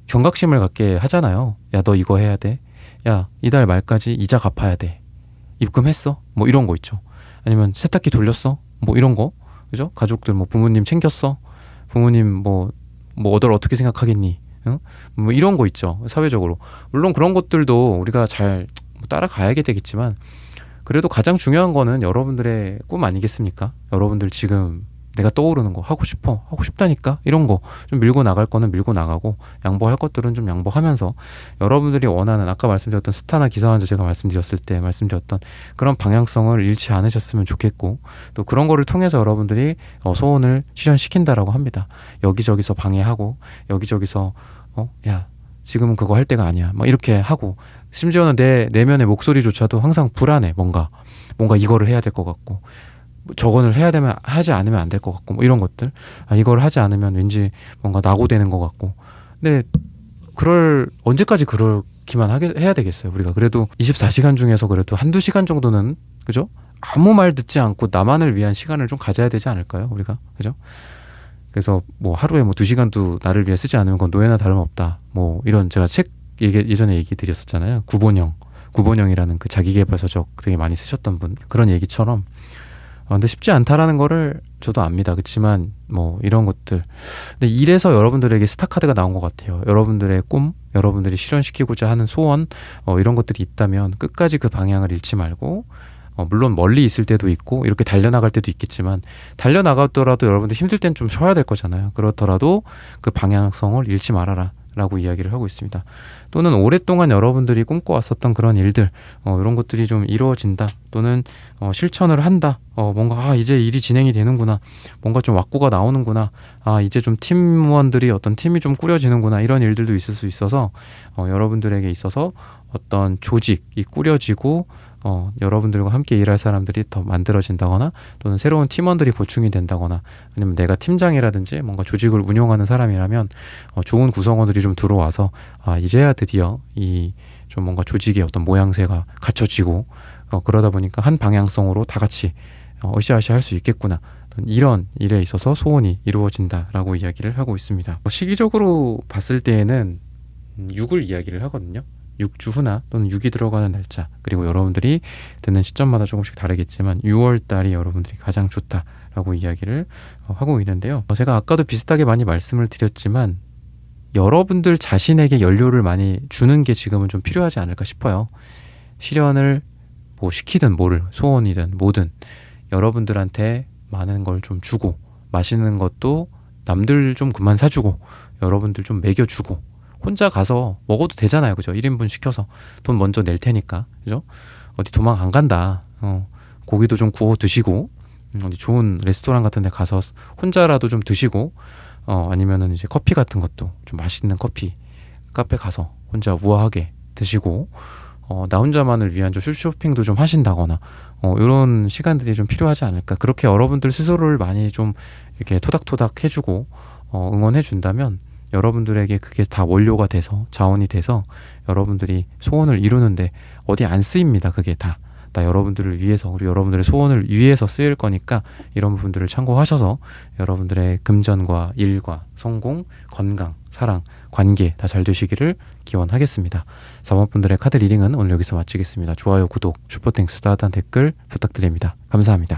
경각심을 갖게 하잖아요. 야, 너 이거 해야 돼. 야, 이달 말까지 이자 갚아야 돼. 입금했어? 뭐 이런 거 있죠. 아니면 세탁기 돌렸어? 뭐 이런 거. 그죠? 가족들 뭐 부모님 챙겼어? 부모님 뭐 너를 어떻게 생각하겠니? 응? 뭐 이런 거 있죠. 사회적으로. 물론 그런 것들도 우리가 잘 따라가야게 되겠지만, 그래도 가장 중요한 거는 여러분들의 꿈 아니겠습니까? 여러분들 지금 내가 떠오르는 거 하고 싶다니까 이런 거 좀 밀고 나갈 거는 밀고 나가고, 양보할 것들은 좀 양보하면서 여러분들이 원하는, 아까 말씀드렸던 스타나 기사환자 제가 말씀드렸던 그런 방향성을 잃지 않으셨으면 좋겠고, 또 그런 거를 통해서 여러분들이 소원을 실현시킨다라고 합니다. 여기저기서 방해하고 여기저기서 야 지금은 그거 할 때가 아니야 막 이렇게 하고, 심지어는 내 내면의 목소리조차도 항상 불안해. 뭔가 이거를 해야 될 것 같고, 저거를 하지 않으면 안 될 것 같고, 뭐 이런 것들. 이걸 하지 않으면 왠지 뭔가 낙오되는 것 같고. 근데 언제까지 그럴 그렇게만 해야 되겠어요. 우리가 그래도 24시간 중에서 그래도 한두 시간 정도는, 그죠? 아무 말 듣지 않고 나만을 위한 시간을 좀 가져야 되지 않을까요? 우리가, 그죠? 그래서 뭐 하루에 뭐 2시간도 나를 위해 쓰지 않으면 그건 노예나 다름없다. 뭐 이런, 제가 책 예전에 얘기 드렸었잖아요. 구본영이라는 그 자기계발서적 되게 많이 쓰셨던 분, 그런 얘기처럼 근데 쉽지 않다라는 거를 저도 압니다. 그렇지만 뭐 이런 것들, 근데 이래서 여러분들에게 스타카드가 나온 것 같아요. 여러분들의 꿈, 여러분들이 실현시키고자 하는 소원, 이런 것들이 있다면 끝까지 그 방향을 잃지 말고, 물론 멀리 있을 때도 있고 이렇게 달려나갈 때도 있겠지만, 달려나가더라도 여러분들 힘들 땐 좀 쉬어야 될 거잖아요. 그렇더라도 그 방향성을 잃지 말아라 라고 이야기를 하고 있습니다. 또는 오랫동안 여러분들이 꿈꿔왔었던 그런 일들, 이런 것들이 좀 이루어진다, 또는 실천을 한다, 뭔가 이제 일이 진행이 되는구나, 뭔가 좀 왁구가 나오는구나, 이제 좀 팀원들이 어떤 팀이 좀 꾸려지는구나, 이런 일들도 있을 수 있어서 여러분들에게 있어서 어떤 조직이 꾸려지고 여러분들과 함께 일할 사람들이 더 만들어진다거나, 또는 새로운 팀원들이 보충이 된다거나, 아니면 내가 팀장이라든지 뭔가 조직을 운영하는 사람이라면 좋은 구성원들이 좀 들어와서 이제야 드디어 이 좀 뭔가 조직의 어떤 모양새가 갖춰지고, 그러다 보니까 한 방향성으로 다 같이 으쌰으쌰 할 수 있겠구나, 이런 일에 있어서 소원이 이루어진다라고 이야기를 하고 있습니다. 시기적으로 봤을 때에는 6을 이야기를 하거든요. 6주 후나 또는 6이 들어가는 날짜, 그리고 여러분들이 듣는 시점마다 조금씩 다르겠지만 6월 달이 여러분들이 가장 좋다라고 이야기를 하고 있는데요. 제가 아까도 비슷하게 많이 말씀을 드렸지만 여러분들 자신에게 연료를 많이 주는 게 지금은 좀 필요하지 않을까 싶어요. 실현을 뭐 시키든 뭐를, 소원이든 뭐든 여러분들한테 많은 걸 좀 주고, 맛있는 것도 남들 좀 그만 사주고, 여러분들 좀 먹여주고, 혼자 가서 먹어도 되잖아요. 그죠? 1인분 시켜서 돈 먼저 낼 테니까. 그죠? 어디 도망 안 간다. 고기도 좀 구워 드시고, 어디 좋은 레스토랑 같은 데 가서 혼자라도 좀 드시고, 아니면은 이제 커피 같은 것도 좀 맛있는 커피, 카페 가서 혼자 우아하게 드시고, 나 혼자만을 위한 좀 쇼핑도 좀 하신다거나, 이런 시간들이 좀 필요하지 않을까. 그렇게 여러분들 스스로를 많이 좀 이렇게 토닥토닥 해주고, 응원해 준다면 여러분들에게 그게 다 원료가 돼서, 자원이 돼서 여러분들이 소원을 이루는데 어디 안 쓰입니다. 그게 다 여러분들을 위해서, 우리 여러분들의 소원을 위해서 쓰일 거니까 이런 부분들을 참고하셔서 여러분들의 금전과 일과 성공, 건강, 사랑, 관계 다 잘 되시기를 기원하겠습니다. 4번 분들의 카드 리딩은 오늘 여기서 마치겠습니다. 좋아요, 구독, 슈퍼땡스, 따뜻한 댓글 부탁드립니다. 감사합니다.